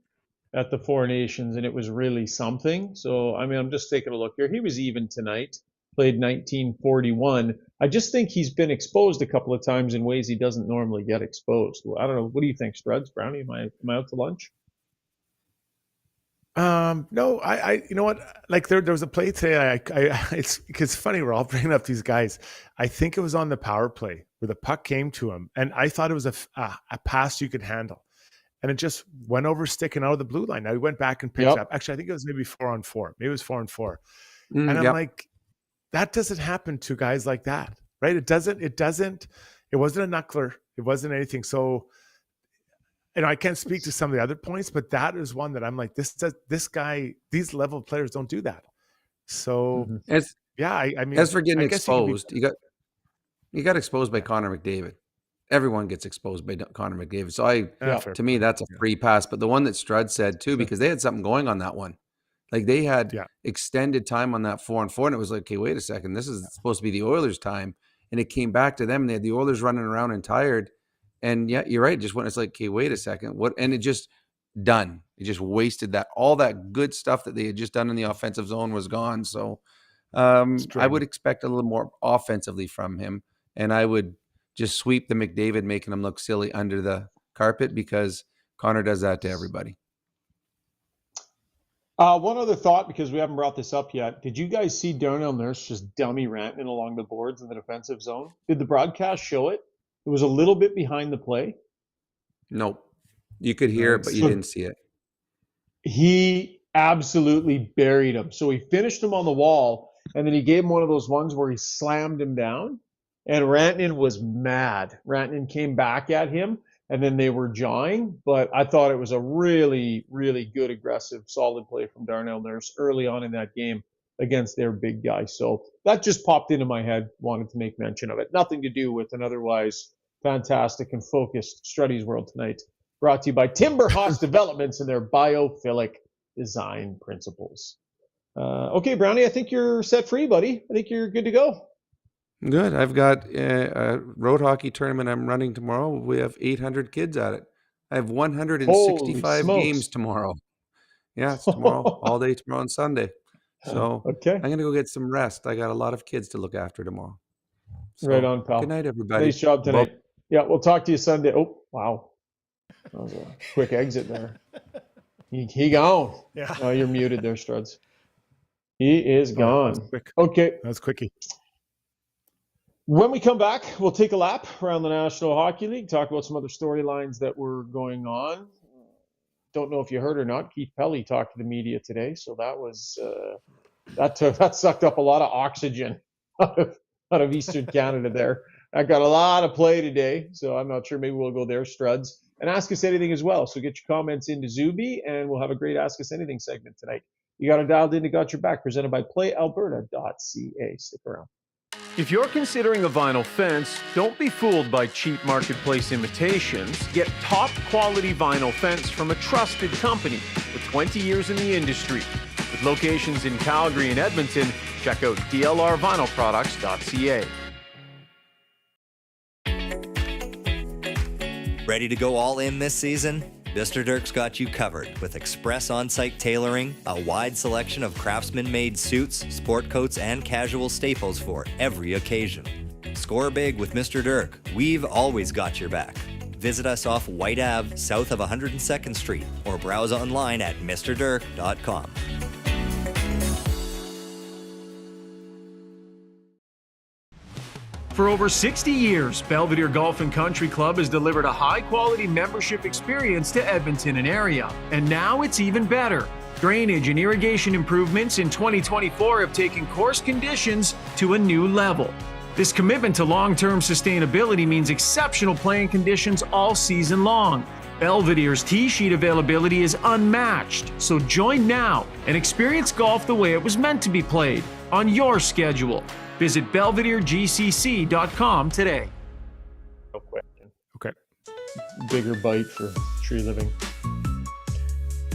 at the Four Nations, and it was really something. So, I'm just taking a look here. He was even tonight. played 1941. I just think he's been exposed a couple of times in ways he doesn't normally get exposed. Well, I don't know. What do you think, Struds? Brownie, am I out to lunch? No, you know what? Like there was a play today. It's funny. We're all bringing up these guys. I think it was on the power play where the puck came to him, and I thought it was a pass you could handle, and it just went over Stech and out of the blue line. Now he went back and picked it up. Actually, I think it was maybe 4-on-4. Maybe it was 4-on-4. And I'm like, that doesn't happen to guys like that, right? It doesn't. It wasn't a knuckler. It wasn't anything. So. I can't speak to some of the other points, but that is one that I'm like, this guy, these level of players don't do that. So I mean, as for getting exposed, you got exposed by Connor McDavid. Everyone gets exposed by Connor McDavid. So to me, that's a free pass. But the one that Strud said too, because they had something going on that one, like they had extended time on that 4-on-4, and it was like, okay, wait a second, this is supposed to be the Oilers' time, and it came back to them, and they had the Oilers running around and tired. And yeah, you're right. Just when it's like, okay, wait a second, what? And it just done. It just wasted that. All that good stuff that they had just done in the offensive zone was gone. So I would expect a little more offensively from him, and I would just sweep the McDavid, making him look silly under the carpet, because Connor does that to everybody. One other thought, because we haven't brought this up yet. Did you guys see Darnell Nurse just dummy Rantanen along the boards in the defensive zone? Did the broadcast show it? It was a little bit behind the play. Nope. You could hear it, but you didn't see it. He absolutely buried him. So he finished him on the wall, and then he gave him one of those ones where he slammed him down, and Rantanen was mad. Rantanen came back at him, and then they were jawing, but I thought it was a really, really good, aggressive, solid play from Darnell Nurse early on in that game against their big guy. So that just popped into my head. Wanted to make mention of it. Nothing to do with an otherwise fantastic and focused Struddy's World Tonight. Brought to you by Timber Haas Developments and their biophilic design principles. Okay, Brownie, I think you're set free, buddy. I think you're good to go. Good. I've got a road hockey tournament I'm running tomorrow. We have 800 kids at it. I have 165 games tomorrow. Yeah, it's tomorrow, all day tomorrow and Sunday. So I'm going to go get some rest. I got a lot of kids to look after tomorrow. So, right on, pal. Good night, everybody. Nice job tonight. Yeah, we'll talk to you Sunday. Oh, wow. That was a quick exit there. He gone. Yeah. Oh, you're muted there, Struds. He is gone. That was quick. Okay. That was quickie. When we come back, we'll take a lap around the National Hockey League, talk about some other storylines that were going on. Don't know if you heard or not, Keith Pelly talked to the media today, so that was that sucked up a lot of oxygen out of Eastern Canada there. I got a lot of play today, so I'm not sure. Maybe we'll go there, Struds, and ask us anything as well. So get your comments into Zuby, and we'll have a great Ask Us Anything segment tonight. You got it dialed in to Got Your Back, presented by PlayAlberta.ca. Stick around. If you're considering a vinyl fence, don't be fooled by cheap marketplace imitations. Get top quality vinyl fence from a trusted company with 20 years in the industry. With locations in Calgary and Edmonton, check out dlrvinylproducts.ca. Ready to go all in this season? Mr. Dirk's got you covered with express on-site tailoring, a wide selection of craftsman-made suits, sport coats, and casual staples for every occasion. Score big with Mr. Dirk. We've always got your back. Visit us off White Ave, south of 102nd Street, or browse online at mrdirk.com. For over 60 years, Belvedere Golf and Country Club has delivered a high-quality membership experience to Edmonton and area. And now it's even better. Drainage and irrigation improvements in 2024 have taken course conditions to a new level. This commitment to long-term sustainability means exceptional playing conditions all season long. Belvedere's tee sheet availability is unmatched, so join now and experience golf the way it was meant to be played, on your schedule. Visit BelvedereGCC.com today. No question. Okay. Bigger bite for tree living.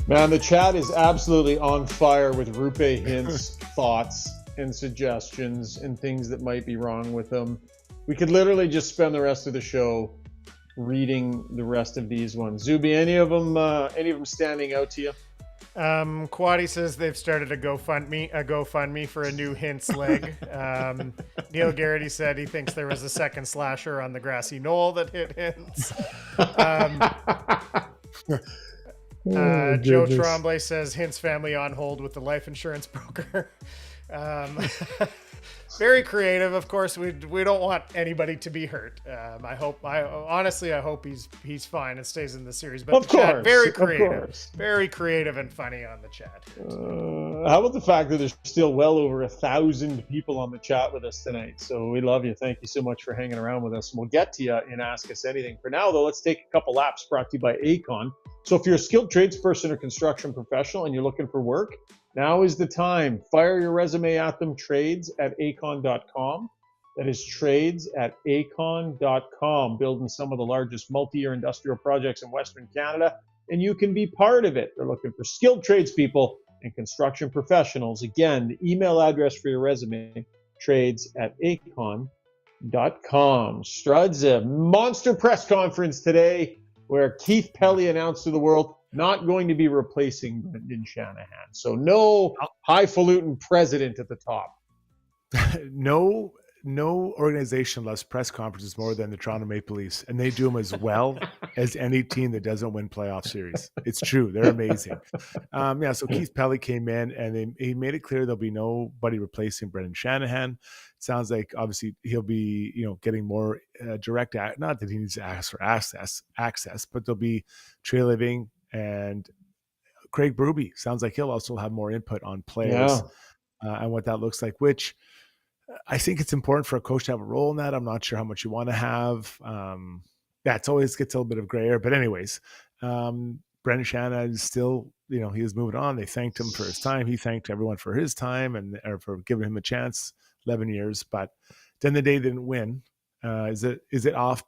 Man, the chat is absolutely on fire with Rupe Hintz thoughts and suggestions and things that might be wrong with them. We could literally just spend the rest of the show reading the rest of these ones. Zuby, any of them standing out to you? Quaddy says they've started a GoFundMe for a new Hintz leg. Neil Garrity said he thinks there was a second slasher on the grassy knoll that hit Hintz. Joe Tremblay says Hintz family on hold with the life insurance broker. Very creative. Of course, we don't want anybody to be hurt. I hope he's fine and stays in the series. But chat, very creative and funny on the chat. How about the fact that there's still well over 1,000 people on the chat with us tonight? So we love you. Thank you so much for hanging around with us. And we'll get to you in Ask Us Anything. For now, though, let's take a couple laps brought to you by Acon. So if you're a skilled tradesperson or construction professional and you're looking for work, now is the time. Fire your resume at them, trades@acon.com. That is trades@acon.com, building some of the largest multi-year industrial projects in Western Canada, and you can be part of it. They're looking for skilled tradespeople and construction professionals. Again, the email address for your resume, trades@acon.com. Struds, a monster press conference today where Keith Pelly announced to the world not going to be replacing Brendan Shanahan. So no highfalutin president at the top. No organization loves press conferences more than the Toronto Maple Leafs, and they do them as well as any team that doesn't win playoff series. It's true. They're amazing. So Keith Pelly came in, and he made it clear there'll be nobody replacing Brendan Shanahan. It sounds like obviously he'll be, getting more direct. Not that he needs to ask for access, but there'll be Trey Living and Craig Berube. Sounds like he'll also have more input on players and what that looks like, which I think it's important for a coach to have a role in that. I'm not sure how much you want to have. It always gets a little bit of gray area. But anyways, Brendan Shanahan is still, he is moving on. They thanked him for his time. He thanked everyone for his time or for giving him a chance, 11 years. But at the end of the day, they didn't win. Is it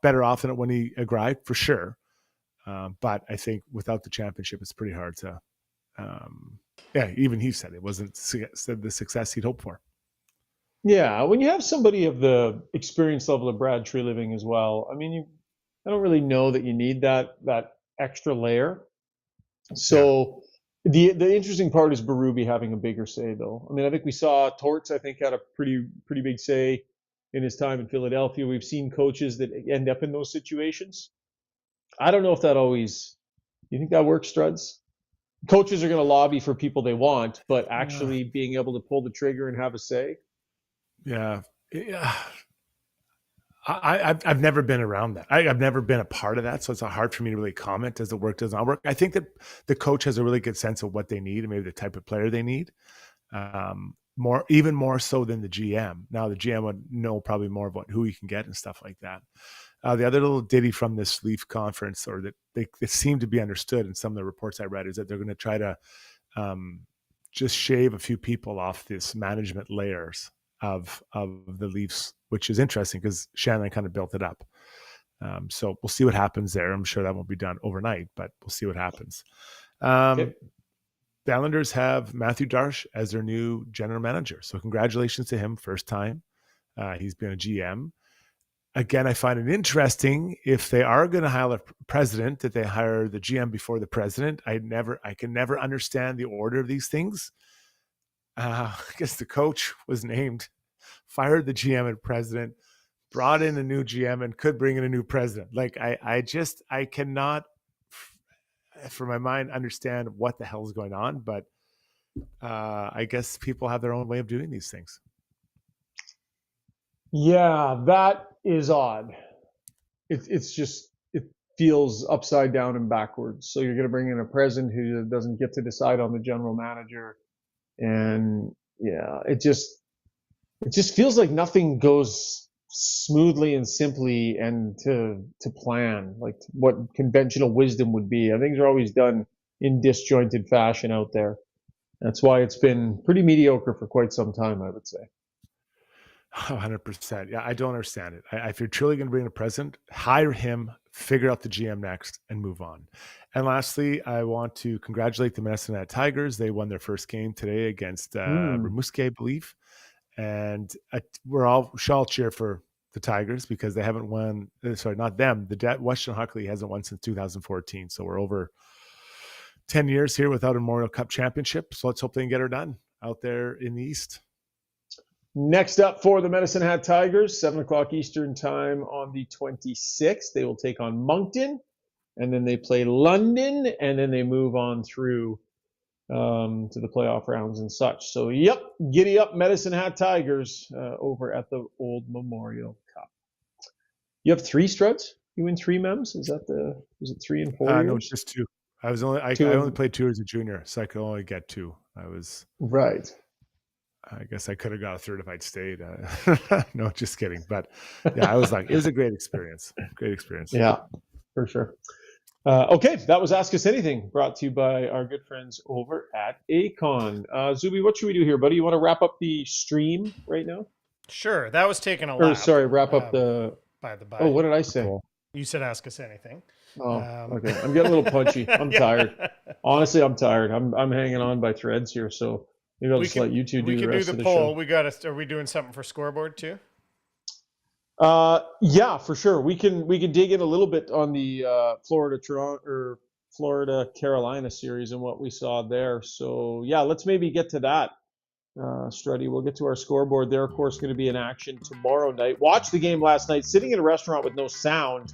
better off than when he arrived? For sure. But I think without the championship, it's pretty hard to, even he said it wasn't the success he'd hoped for. Yeah, when you have somebody of the experience level of Brad Treliving as well, I don't really know that you need that extra layer. So the interesting part is Berube having a bigger say, though. I think we saw Torts, had a pretty big say in his time in Philadelphia. We've seen coaches that end up in those situations. I don't know if that always. You think that works, Struds? Coaches are going to lobby for people they want, but actually being able to pull the trigger and have a say. Yeah. I've never been around that. I've never been a part of that, so it's hard for me to really comment. Does it work? Does it not work? I think that the coach has a really good sense of what they need and maybe the type of player they need. Even more so than the GM. Now the GM would know probably more about who he can get and stuff like that. The other little ditty from this Leaf conference, or that they seem to be understood in some of the reports I read, is that they're going to try to just shave a few people off this management layers of the Leafs, which is interesting because Shannon kind of built it up. So we'll see what happens there. I'm sure that won't be done overnight, but we'll see what happens. The Islanders have Matthew Darche as their new general manager. So congratulations to him. First time. He's been a GM. Again, I find it interesting if they are going to hire a president that they hire the GM before the president. I can never understand the order of these things. I guess the coach was named, fired the GM and president, brought in a new GM and could bring in a new president. Like I cannot, for my mind, understand what the hell is going on. But I guess people have their own way of doing these things. Yeah, that is odd. It's just, it feels upside down and backwards. So you're going to bring in a president who doesn't get to decide on the general manager. And yeah, it just feels like nothing goes smoothly and simply and to plan, like what conventional wisdom would be. Things are always done in disjointed fashion out there. That's why it's been pretty mediocre for quite some time, I would say. 100%. Yeah, I don't understand it. If you're truly going to bring in a president, hire him, figure out the GM next, and move on. And lastly, I want to congratulate the Minnesota Tigers. They won their first game today against Rimouski, I believe. And we shall cheer for the Tigers because they haven't won. Sorry, not them. The Western Hockey League hasn't won since 2014. So we're over 10 years here without a Memorial Cup championship. So let's hope they can get her done out there in the East. Next up for the Medicine Hat Tigers, 7 o'clock Eastern time on the 26th. They will take on Moncton, and then they play London, and then they move on through to the playoff rounds and such. So, yep, giddy up Medicine Hat Tigers over at the Old Memorial Cup. You have 3 Struds? You win 3 MEMs? Is it 3 and 4 years? No, just 2. I only played 2 as a junior, so I could only get 2. Right. I guess I could have got a 3rd if I'd stayed. No, just kidding. But yeah, it was a great experience. Great experience. Yeah, for sure. Okay, that was Ask Us Anything, brought to you by our good friends over at Acon. Zuby, what should we do here, buddy? You want to wrap up the stream right now? Sure. That was taking a lap. Wrap up the... By the by. Oh, what did I say? You said Ask Us Anything. Oh, okay. I'm getting a little punchy. I'm tired. Honestly, I'm tired. I'm hanging on by threads here, so maybe I'll just let you two do the rest of the poll. show. Are we doing something for scoreboard too? Yeah, for sure. We can dig in a little bit on the Florida Carolina series and what we saw there. So yeah, let's maybe get to that. Struddy, we'll get to our scoreboard. They're of course going to be in action tomorrow night. Watched the game last night, sitting in a restaurant with no sound.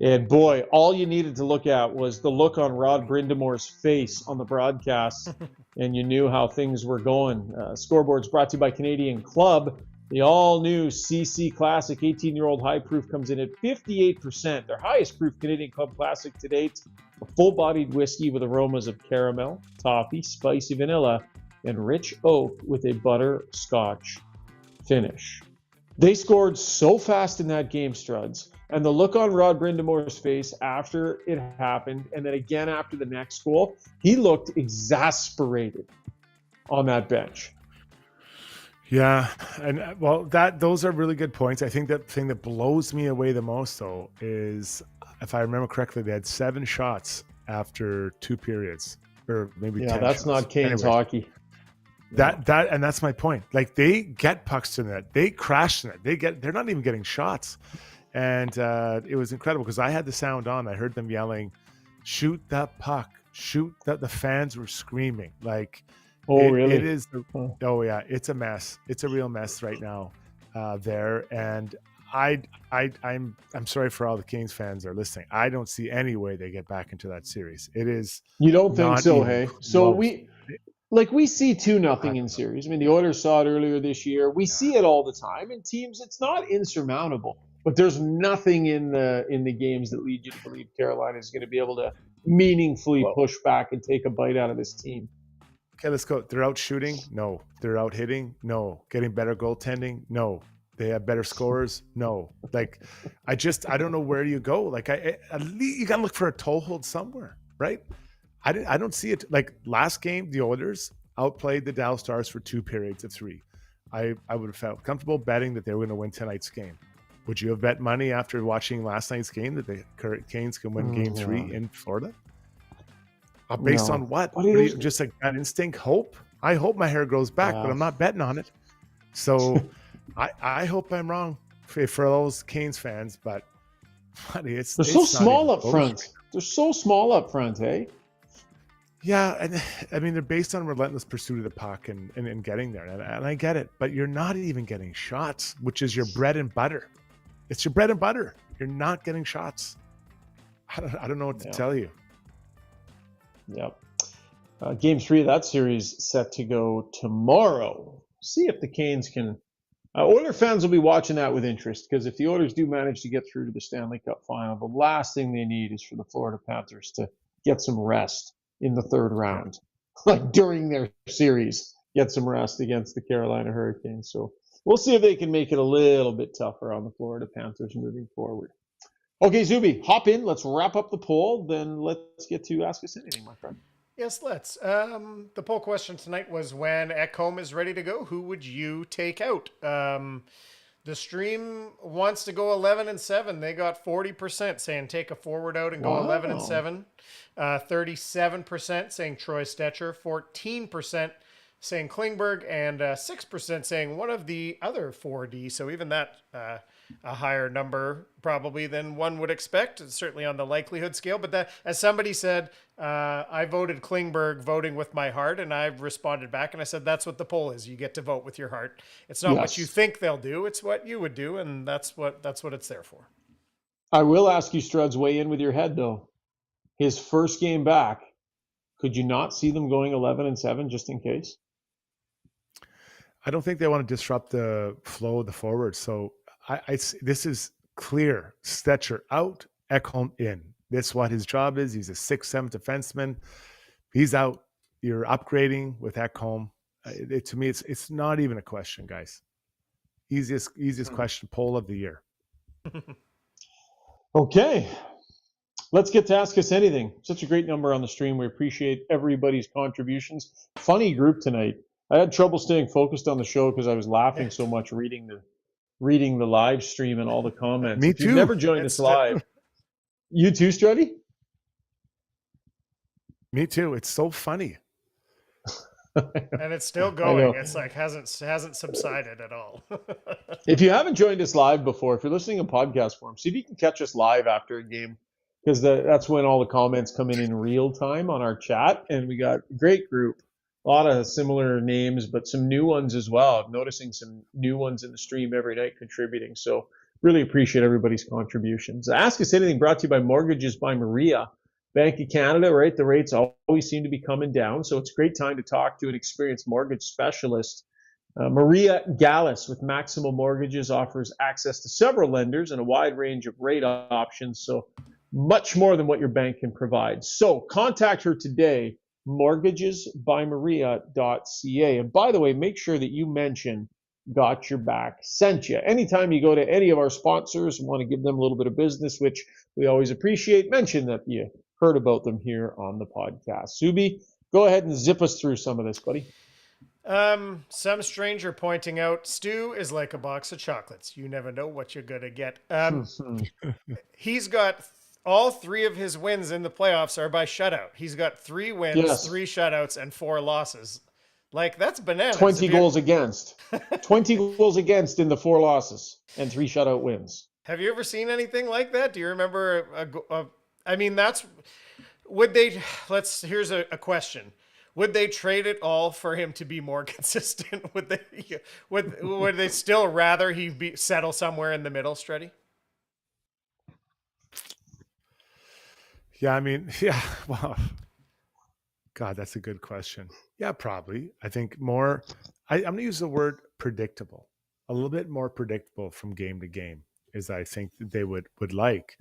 And boy, all you needed to look at was the look on Rod Brindamore's face on the broadcast, and you knew how things were going. Scoreboard's brought to you by Canadian Club. The all-new CC Classic 18-year-old high proof comes in at 58%, their highest proof Canadian Club Classic to date. A full-bodied whiskey with aromas of caramel, toffee, spicy vanilla, and rich oak with a butterscotch finish. They scored so fast in that game, Struds. And the look on Rod Brindamore's face after it happened, and then again after the next goal, he looked exasperated on that bench. Yeah, and those are really good points. I think that thing that blows me away the most, though, is if I remember correctly, they had 7 shots after 2 periods, or maybe 10 that's shots. not Canes hockey. And that's my point. Like, they get pucks to the net, they crash the net, they're not even getting shots. And it was incredible because I had the sound on. I heard them yelling, "Shoot that puck! Shoot that!" The fans were screaming. Like, really? It is. Oh yeah, it's a mess. It's a real mess right now there. And I'm sorry for all the Canes fans that are listening. I don't see any way they get back into that series. It is. You don't think so, hey? So close. we see 2-0 in series. I mean, the Oilers saw it earlier this year. We see it all the time in teams. It's not insurmountable. But there's nothing in the games that lead you to believe Carolina is going to be able to meaningfully push back and take a bite out of this team. Okay, let's go. They're out shooting? No. They're out hitting? No. Getting better goaltending? No. They have better scorers? No. Like, I don't know where you go. Like, at least you got to look for a toehold somewhere, right? I don't see it. Like, last game, the Oilers outplayed the Dallas Stars for 2 periods of 3. I would have felt comfortable betting that they were going to win tonight's game. Would you have bet money after watching last night's game that the Canes can win Game 3 in Florida? Based on what? Just like an instinct? Hope? I hope my hair grows back, but I'm not betting on it. So I hope I'm wrong for those Canes fans, but buddy, they're so small up front. They're so small up front, hey? Yeah, and I mean, they're based on relentless pursuit of the puck and getting there, and I get it, but you're not even getting shots, which is your bread and butter. It's your bread and butter. You're not getting shots. I don't know what to tell you. Yep. Game 3 of that series set to go tomorrow. See if the Canes can... Oiler fans will be watching that with interest, because if the Oilers do manage to get through to the Stanley Cup final, the last thing they need is for the Florida Panthers to get some rest in the 3rd round. Like, during their series, get some rest against the Carolina Hurricanes. So we'll see if they can make it a little bit tougher on the Florida Panthers moving forward. Okay, Zuby, hop in. Let's wrap up the poll. Then let's get to Ask Us Anything, my friend. Yes, let's. The poll question tonight was, when Ekholm is ready to go, who would you take out? The stream wants to go 11-7. They got 40% saying take a forward out and go 11-7. 37% saying Troy Stecher. 14% saying Klingberg, and 6% saying one of the other 4D. So even that a higher number probably than one would expect, certainly on the likelihood scale. But that, as somebody said, I voted Klingberg voting with my heart, and I've responded back and I said, that's what the poll is. You get to vote with your heart. It's not what you think they'll do. It's what you would do. And that's what it's there for. I will ask you, Struds, weigh in with your head though. His first game back, could you not see them going 11-7 just in case? I don't think they want to disrupt the flow of the forward. So this is clear. Stetcher out, Ekholm in. That's what his job is. He's a 6'7" defenseman. He's out. You're upgrading with Ekholm. To me, it's not even a question, guys. Easiest question poll of the year. Okay. Let's get to Ask Us Anything. Such a great number on the stream. We appreciate everybody's contributions. Funny group tonight. I had trouble staying focused on the show because I was laughing so much reading the live stream and all the comments. Me if too. You've never joined us live. You too, Struddy? Me too. It's so funny. And it's still going. It's like hasn't subsided at all. If you haven't joined us live before, if you're listening in podcast form, see if you can catch us live after a game, because that's when all the comments come in real time on our chat. And we got a great group, a lot of similar names, but some new ones as well. I'm noticing some new ones in the stream every night contributing. So really appreciate everybody's contributions. Ask Us Anything brought to you by Mortgages by Maria. Bank of Canada, right? The rates always seem to be coming down. So it's a great time to talk to an experienced mortgage specialist. Maria Gallus with Maximum Mortgages offers access to several lenders and a wide range of rate options. So much more than what your bank can provide. So contact her today, mortgagesbymaria.ca. And by the way, make sure that you mention Got Your Back sent you. Anytime you go to any of our sponsors and want to give them a little bit of business, which we always appreciate, mention that you heard about them here on the podcast. Subi, go ahead and zip us through some of this, buddy. Some stranger pointing out, Stu is like a box of chocolates. You never know what you're going to get. He's got all three of his wins in the playoffs are by shutout. He's got 3 wins, 3 shutouts, and 4 losses. Like, that's bananas. 20 goals against. 20 goals against in the 4 losses and 3 shutout wins. Have you ever seen anything like that? Do you remember here's a question. Would they trade it all for him to be more consistent? Would they still rather he settle somewhere in the middle, Struddy? Yeah, well, God, that's a good question. Yeah, probably. I think more, I'm going to use the word predictable, a little bit more predictable from game to game, as I think that they would like.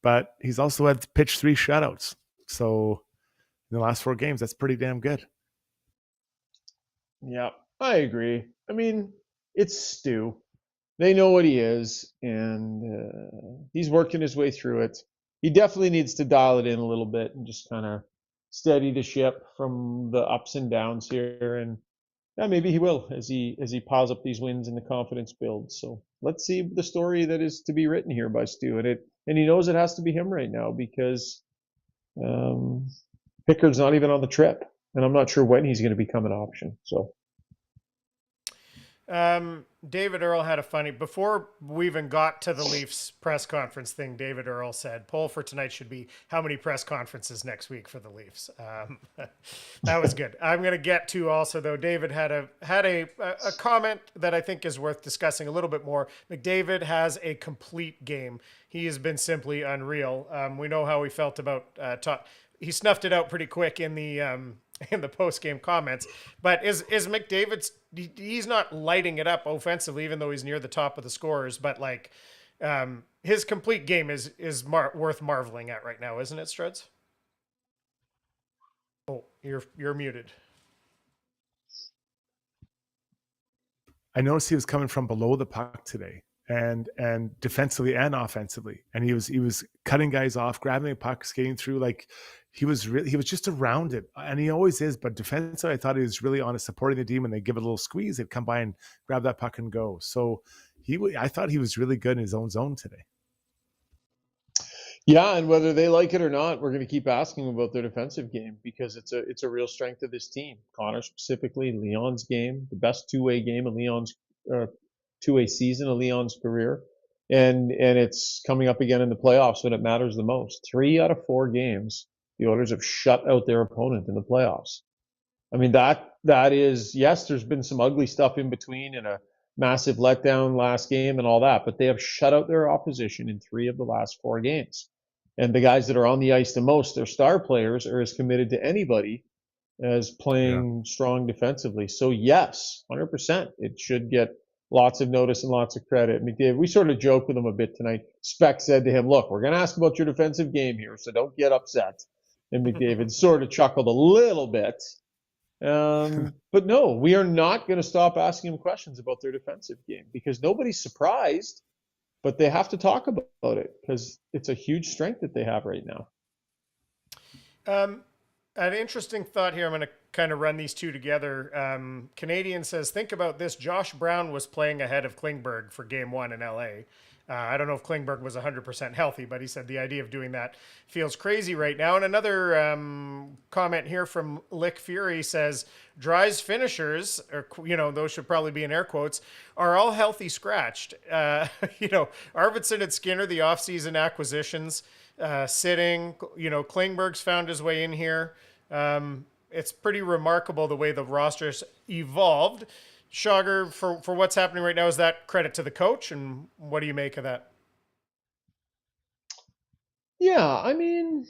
But he's also had to pitch 3 shutouts. So in the last 4 games, that's pretty damn good. Yeah, I agree. It's Stu. They know what he is, and he's working his way through it. He definitely needs to dial it in a little bit and just kind of steady the ship from the ups and downs here. And yeah, maybe he will as he piles up these wins and the confidence builds. So let's see the story that is to be written here by Stu. And he knows it has to be him right now because Pickard's not even on the trip. And I'm not sure when he's going to become an option. So David Earl had a funny, before we even got to the Leafs press conference thing, David Earl said, poll for tonight should be how many press conferences next week for the Leafs. That was good. I'm going to get to also, though, David had a comment that I think is worth discussing a little bit more. McDavid has a complete game. He has been simply unreal. We know how he felt about he snuffed it out pretty quick in the post-game comments, but is McDavid, he's not lighting it up offensively, even though he's near the top of the scorers, but like his complete game is worth marveling at right now, isn't it, Struds? Oh, you're muted. I noticed he was coming from below the puck today, and defensively and offensively, and he was cutting guys off, grabbing the puck, skating through. Like he was just around it, and he always is. But defensively, I thought he was really on supporting the team, and they give it a little squeeze, they'd come by and grab that puck and go. So I thought he was really good in his own zone today. Yeah, and whether they like it or not, we're going to keep asking about their defensive game because it's a real strength of this team. Connor specifically, Leon's game, the best two-way game of Leon's two-way season of Leon's career. And it's coming up again in the playoffs when it matters the most. 3 out of 4 games, the Oilers have shut out their opponent in the playoffs. I mean, that is, yes, there's been some ugly stuff in between and a massive letdown last game and all that, but they have shut out their opposition in 3 of the last 4 games. And the guys that are on the ice the most, their star players, are as committed to anybody as playing strong defensively. So yes, 100%, it should get lots of notice and lots of credit. McDavid, we sort of joked with him a bit tonight. Speck said to him, look, we're going to ask about your defensive game here, so don't get upset. And McDavid sort of chuckled a little bit. But no, we are not going to stop asking him questions about their defensive game because nobody's surprised, but they have to talk about it because it's a huge strength that they have right now. An interesting thought here. I'm going to kind of run these two together. Canadian says, think about this. Josh Brown was playing ahead of Klingberg for game 1 in LA. I don't know if Klingberg was 100% healthy, but he said the idea of doing that feels crazy right now. And another comment here from Lick Fury says, Dry's finishers, or, those should probably be in air quotes, are all healthy scratched. Arvidsson and Skinner, the offseason acquisitions, sitting, Klingberg's found his way in here. It's pretty remarkable the way the roster's evolved. Schauger, for what's happening right now, is that credit to the coach, and what do you make of that? Yeah, I mean,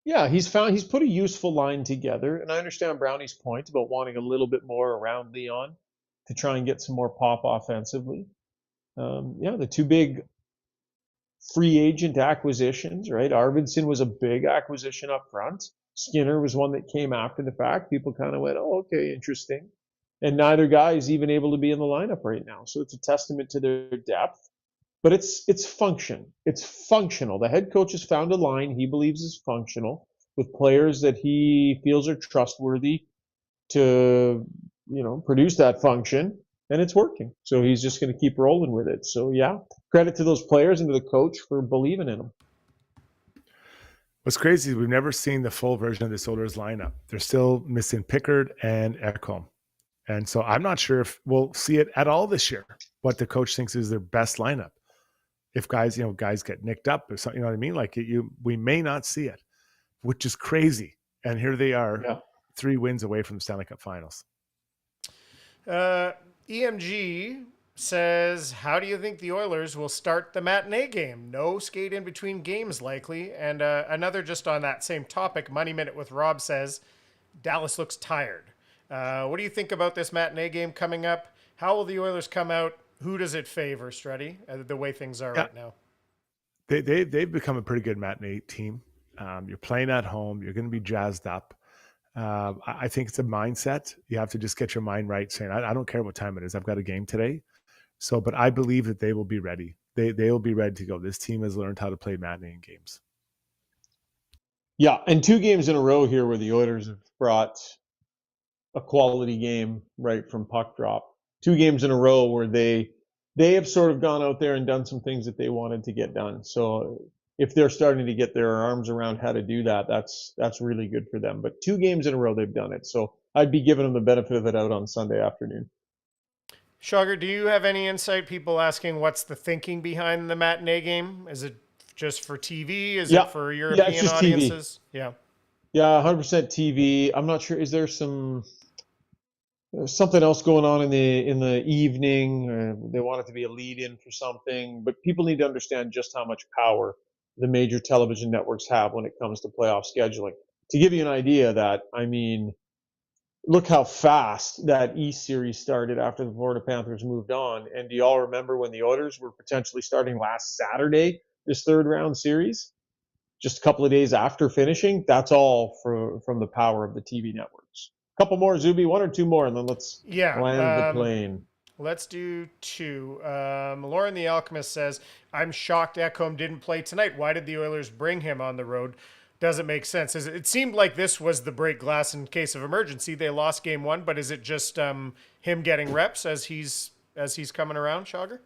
he's put a useful line together, and I understand Brownie's point about wanting a little bit more around Leon to try and get some more pop offensively. The 2 big free agent acquisitions, right? Arvidsson was a big acquisition up front. Skinner was one that came after the fact. People kind of went, oh, okay, interesting. And neither guy is even able to be in the lineup right now. So it's a testament to their depth. But it's function. It's functional. The head coach has found a line he believes is functional with players that he feels are trustworthy to, produce that function. And it's working. So he's just going to keep rolling with it. So, yeah, credit to those players and to the coach for believing in them. What's crazy is we've never seen the full version of this Oilers lineup. They're still missing Pickard and Ekholm. And so I'm not sure if we'll see it at all this year, what the coach thinks is their best lineup. If guys get nicked up or something, you know what I mean? Like we may not see it, which is crazy. And here they are, 3 wins away from the Stanley Cup Finals. EMG says, how do you think the Oilers will start the matinee game? No skate in between games likely. And another just on that same topic, Money Minute with Rob says, Dallas looks tired. What do you think about this matinee game coming up? How will the Oilers come out? Who does it favor, Struddy, the way things are right now? They've become a pretty good matinee team. You're playing at home. You're going to be jazzed up. I think it's a mindset. You have to just get your mind right saying, I don't care what time it is. I've got a game today. But I believe that they will be ready. They will be ready to go. This team has learned how to play matinee games. Yeah, and 2 games in a row here where the Oilers have brought a quality game right from puck drop. 2 games in a row where they have sort of gone out there and done some things that they wanted to get done. So if they're starting to get their arms around how to do that, that's really good for them. But 2 games in a row they've done it. So I'd be giving them the benefit of the doubt on Sunday afternoon. Schauger, do you have any insight? People asking what's the thinking behind the matinee game? Is it just for TV? Is it for European audiences? TV. Yeah, 100% TV. I'm not sure. Is there something else going on in the evening? They want it to be a lead-in for something, but people need to understand just how much power the major television networks have when it comes to playoff scheduling. To give you an idea of that, I mean, look how fast that East series started after the Florida Panthers moved on. And do you all remember when the Oilers were potentially starting last Saturday, this 3rd round series? Just a couple of days after finishing? That's all from the power of the TV networks. A couple more, Zuby, 1 or 2 more, and then let's land the plane. Let's do 2. Lauren the Alchemist says, I'm shocked Ekholm didn't play tonight. Why did the Oilers bring him on the road? Doesn't make sense. It seemed like this was the break glass in case of emergency. They lost game 1, but is it just him getting reps as he's coming around, Schauger?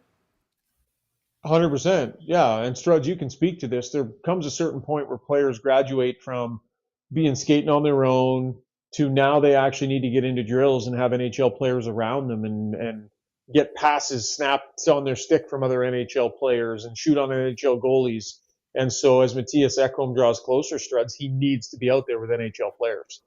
100%. Yeah, and Strudge, you can speak to this. There comes a certain point where players graduate from being skating on their own to now they actually need to get into drills and have NHL players around them and get passes snapped on their stick from other NHL players and shoot on NHL goalies. And so as Matthias Ekholm draws closer, Struds, he needs to be out there with NHL players.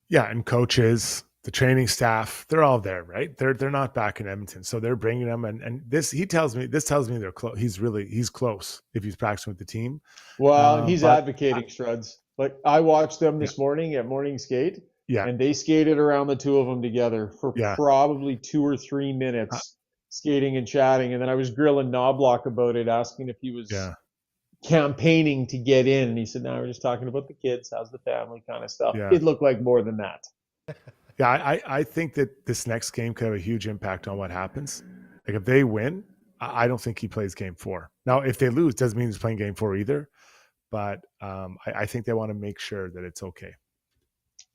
Yeah, and coaches, the training staff, they're all there, right? They're not back in Edmonton, so they're bringing them. And this tells me they're close. He's close if he's practicing with the team. Well, he's advocating, Struds. Like I watched them this morning at morning skate. Yeah, and they skated around the two of them together for probably 2 or 3 minutes, skating and chatting. And then I was grilling Knobloch about it, asking if he was campaigning to get in. And he said, "No, we're just talking about the kids. How's the family kind of stuff." Yeah. It looked like more than that. Yeah, I think that this next game could have a huge impact on what happens. Like if they win, I don't think he plays game 4. Now, if they lose, doesn't mean he's playing game 4 either. But I think they want to make sure that it's okay.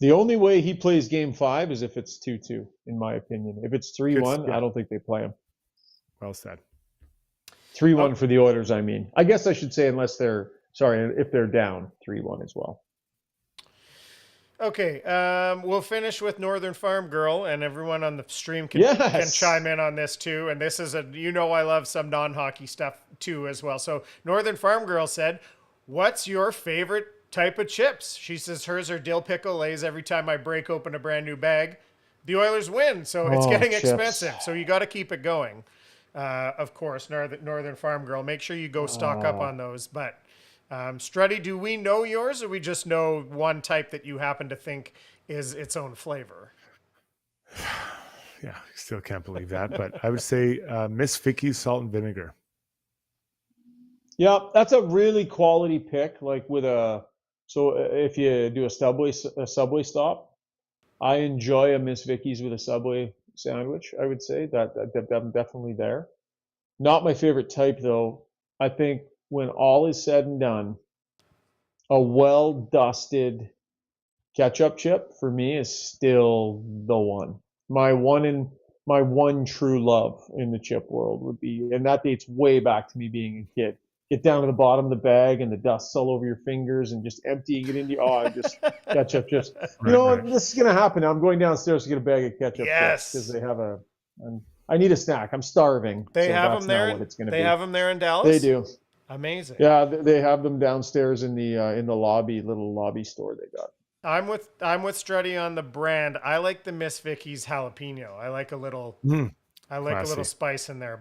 The only way he plays game 5 is if it's 2-2, in my opinion. If it's 3-1, I don't think they play him. Well said. 3-1 for the Oilers, I mean. I guess I should say if they're down 3-1 as well. Okay, we'll finish with Northern Farm Girl, and everyone on the stream can chime in on this too. And this is I love some non-hockey stuff too as well. So Northern Farm Girl said, "What's your favorite type of chips?" She says hers are dill pickle lays every time I break open a brand new bag. The Oilers win, so it's getting expensive. So you got to keep it going. Of course, Northern Farm Girl. Make sure you go stock up on those. But Struddy, do we know yours, or we just know one type that you happen to think is its own flavor? Yeah, I still can't believe that. But I would say Miss Vicky's salt and vinegar. Yeah, that's a really quality pick. Like so if you do a Subway stop, I enjoy a Miss Vicky's with a Subway sandwich. I would say that I'm definitely there. Not my favorite type though. I think when all is said and done, a well-dusted ketchup chip for me is still the one. My one true love in the chip world would be, and that dates way back to me being a kid. Get down to the bottom of the bag and the dust's all over your fingers and just emptying it into just ketchup chips. You know what? This is going to happen. I'm going downstairs to get a bag of ketchup chips because they have I need a snack. I'm starving. They have them there. Have them there in Dallas. They do. Amazing. Yeah, they have them downstairs in the little lobby store they got. I'm with Struddy on the brand. I like the Miss Vicky's jalapeno. I like a little. I like a little spice in there,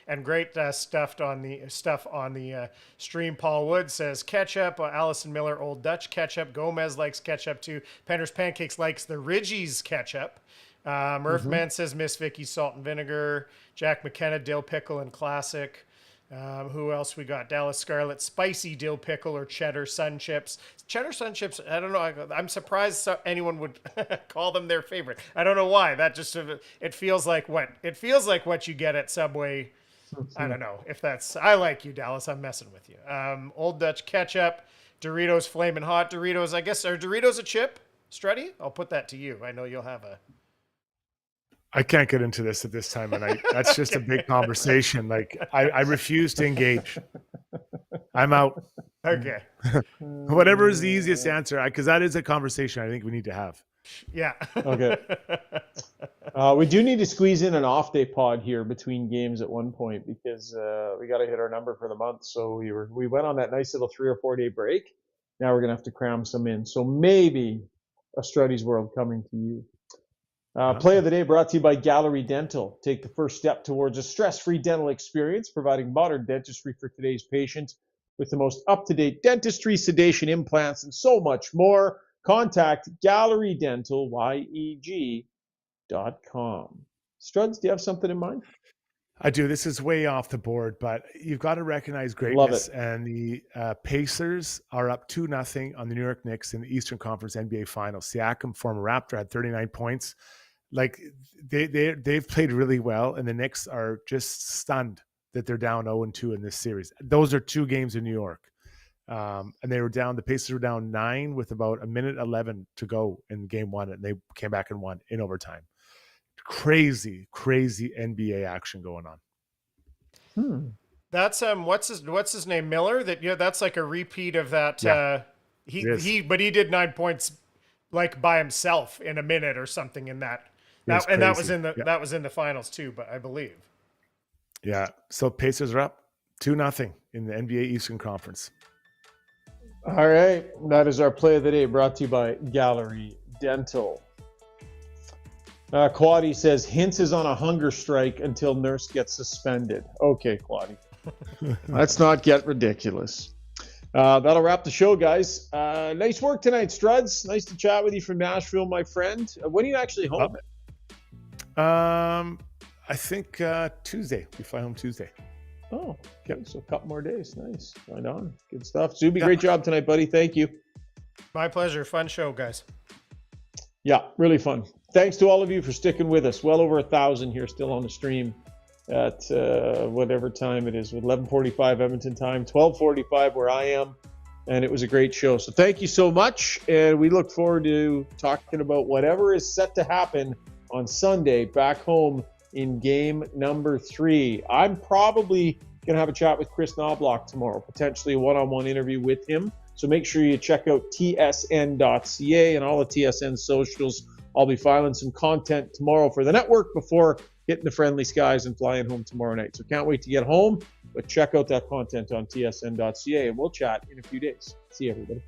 and great stuff on the stream. Paul Wood says ketchup. Allison Miller, Old Dutch ketchup. Gomez likes ketchup too. Penner's Pancakes likes the Ridgie's ketchup. Earthman says Miss Vicky's salt and vinegar. Jack McKenna, dill pickle and classic. Who else we got? Dallas Scarlet, spicy dill pickle or cheddar sun chips. Cheddar sun chips, I don't know. I'm surprised anyone would call them their favorite. I don't know why. That just, it feels like what you get at Subway. I don't know if that's, I like you, Dallas. I'm messing with you. Old Dutch ketchup, Doritos Flamin' Hot Doritos. I guess, are Doritos a chip? Struddy? I'll put that to you. I know you'll have I can't get into this at this time, and that's just a big conversation. Like I refuse to engage. I'm out. Okay. Whatever is the easiest answer, because that is a conversation I think we need to have. Yeah. Okay. We do need to squeeze in an off-day pod here between games at one point because we got to hit our number for the month. So we went on that nice little 3 or 4 day break. Now we're gonna have to cram some in. So maybe a Struddy's World coming to you. Play of the day brought to you by Gallery Dental. Take the first step towards a stress-free dental experience, providing modern dentistry for today's patients with the most up-to-date dentistry, sedation, implants, and so much more. Contact Gallery Dental, YEG.com. Struds, do you have something in mind? I do. This is way off the board, but you've got to recognize greatness. And the Pacers are up 2-0 on the New York Knicks in the Eastern Conference NBA Finals. Siakam, former Raptor, had 39 points. Like they've played really well, and the Knicks are just stunned that they're down 0-2 in this series. Those are 2 games in New York, and they were down. The Pacers were down 9 with about 1:11 to go in game 1, and they came back and won in overtime. Crazy NBA action going on. That's what's his name, Miller? That's like a repeat of that. Yeah, he did 9 points like by himself in a minute or something in that That was in the finals too, but I believe. Yeah. So Pacers are up 2-0 in the NBA Eastern Conference. All right. That is our play of the day, brought to you by Gallery Dental. Quaddy says Hintz is on a hunger strike until Nurse gets suspended. Okay, Quaddy. Let's not get ridiculous. That'll wrap the show, guys. Nice work tonight, Struds. Nice to chat with you from Nashville, my friend. When are you actually home? I think Tuesday. We fly home Tuesday. Oh, okay. So a couple more days. Nice. Right on. Good stuff. Zuby, great job tonight, buddy. Thank you. My pleasure. Fun show, guys. Yeah, really fun. Thanks to all of you for sticking with us. Well over 1,000 here still on the stream at whatever time it is, with 11:45 Edmonton time, 12:45 where I am, and it was a great show. So thank you so much, and we look forward to talking about whatever is set to happen on Sunday back home in game number 3. I'm probably going to have a chat with Chris Knobloch tomorrow, potentially a one-on-one interview with him. So make sure you check out tsn.ca and all the TSN socials. I'll be filing some content tomorrow for the network before hitting the friendly skies and flying home tomorrow night. So can't wait to get home, but check out that content on tsn.ca, and we'll chat in a few days. See you, everybody.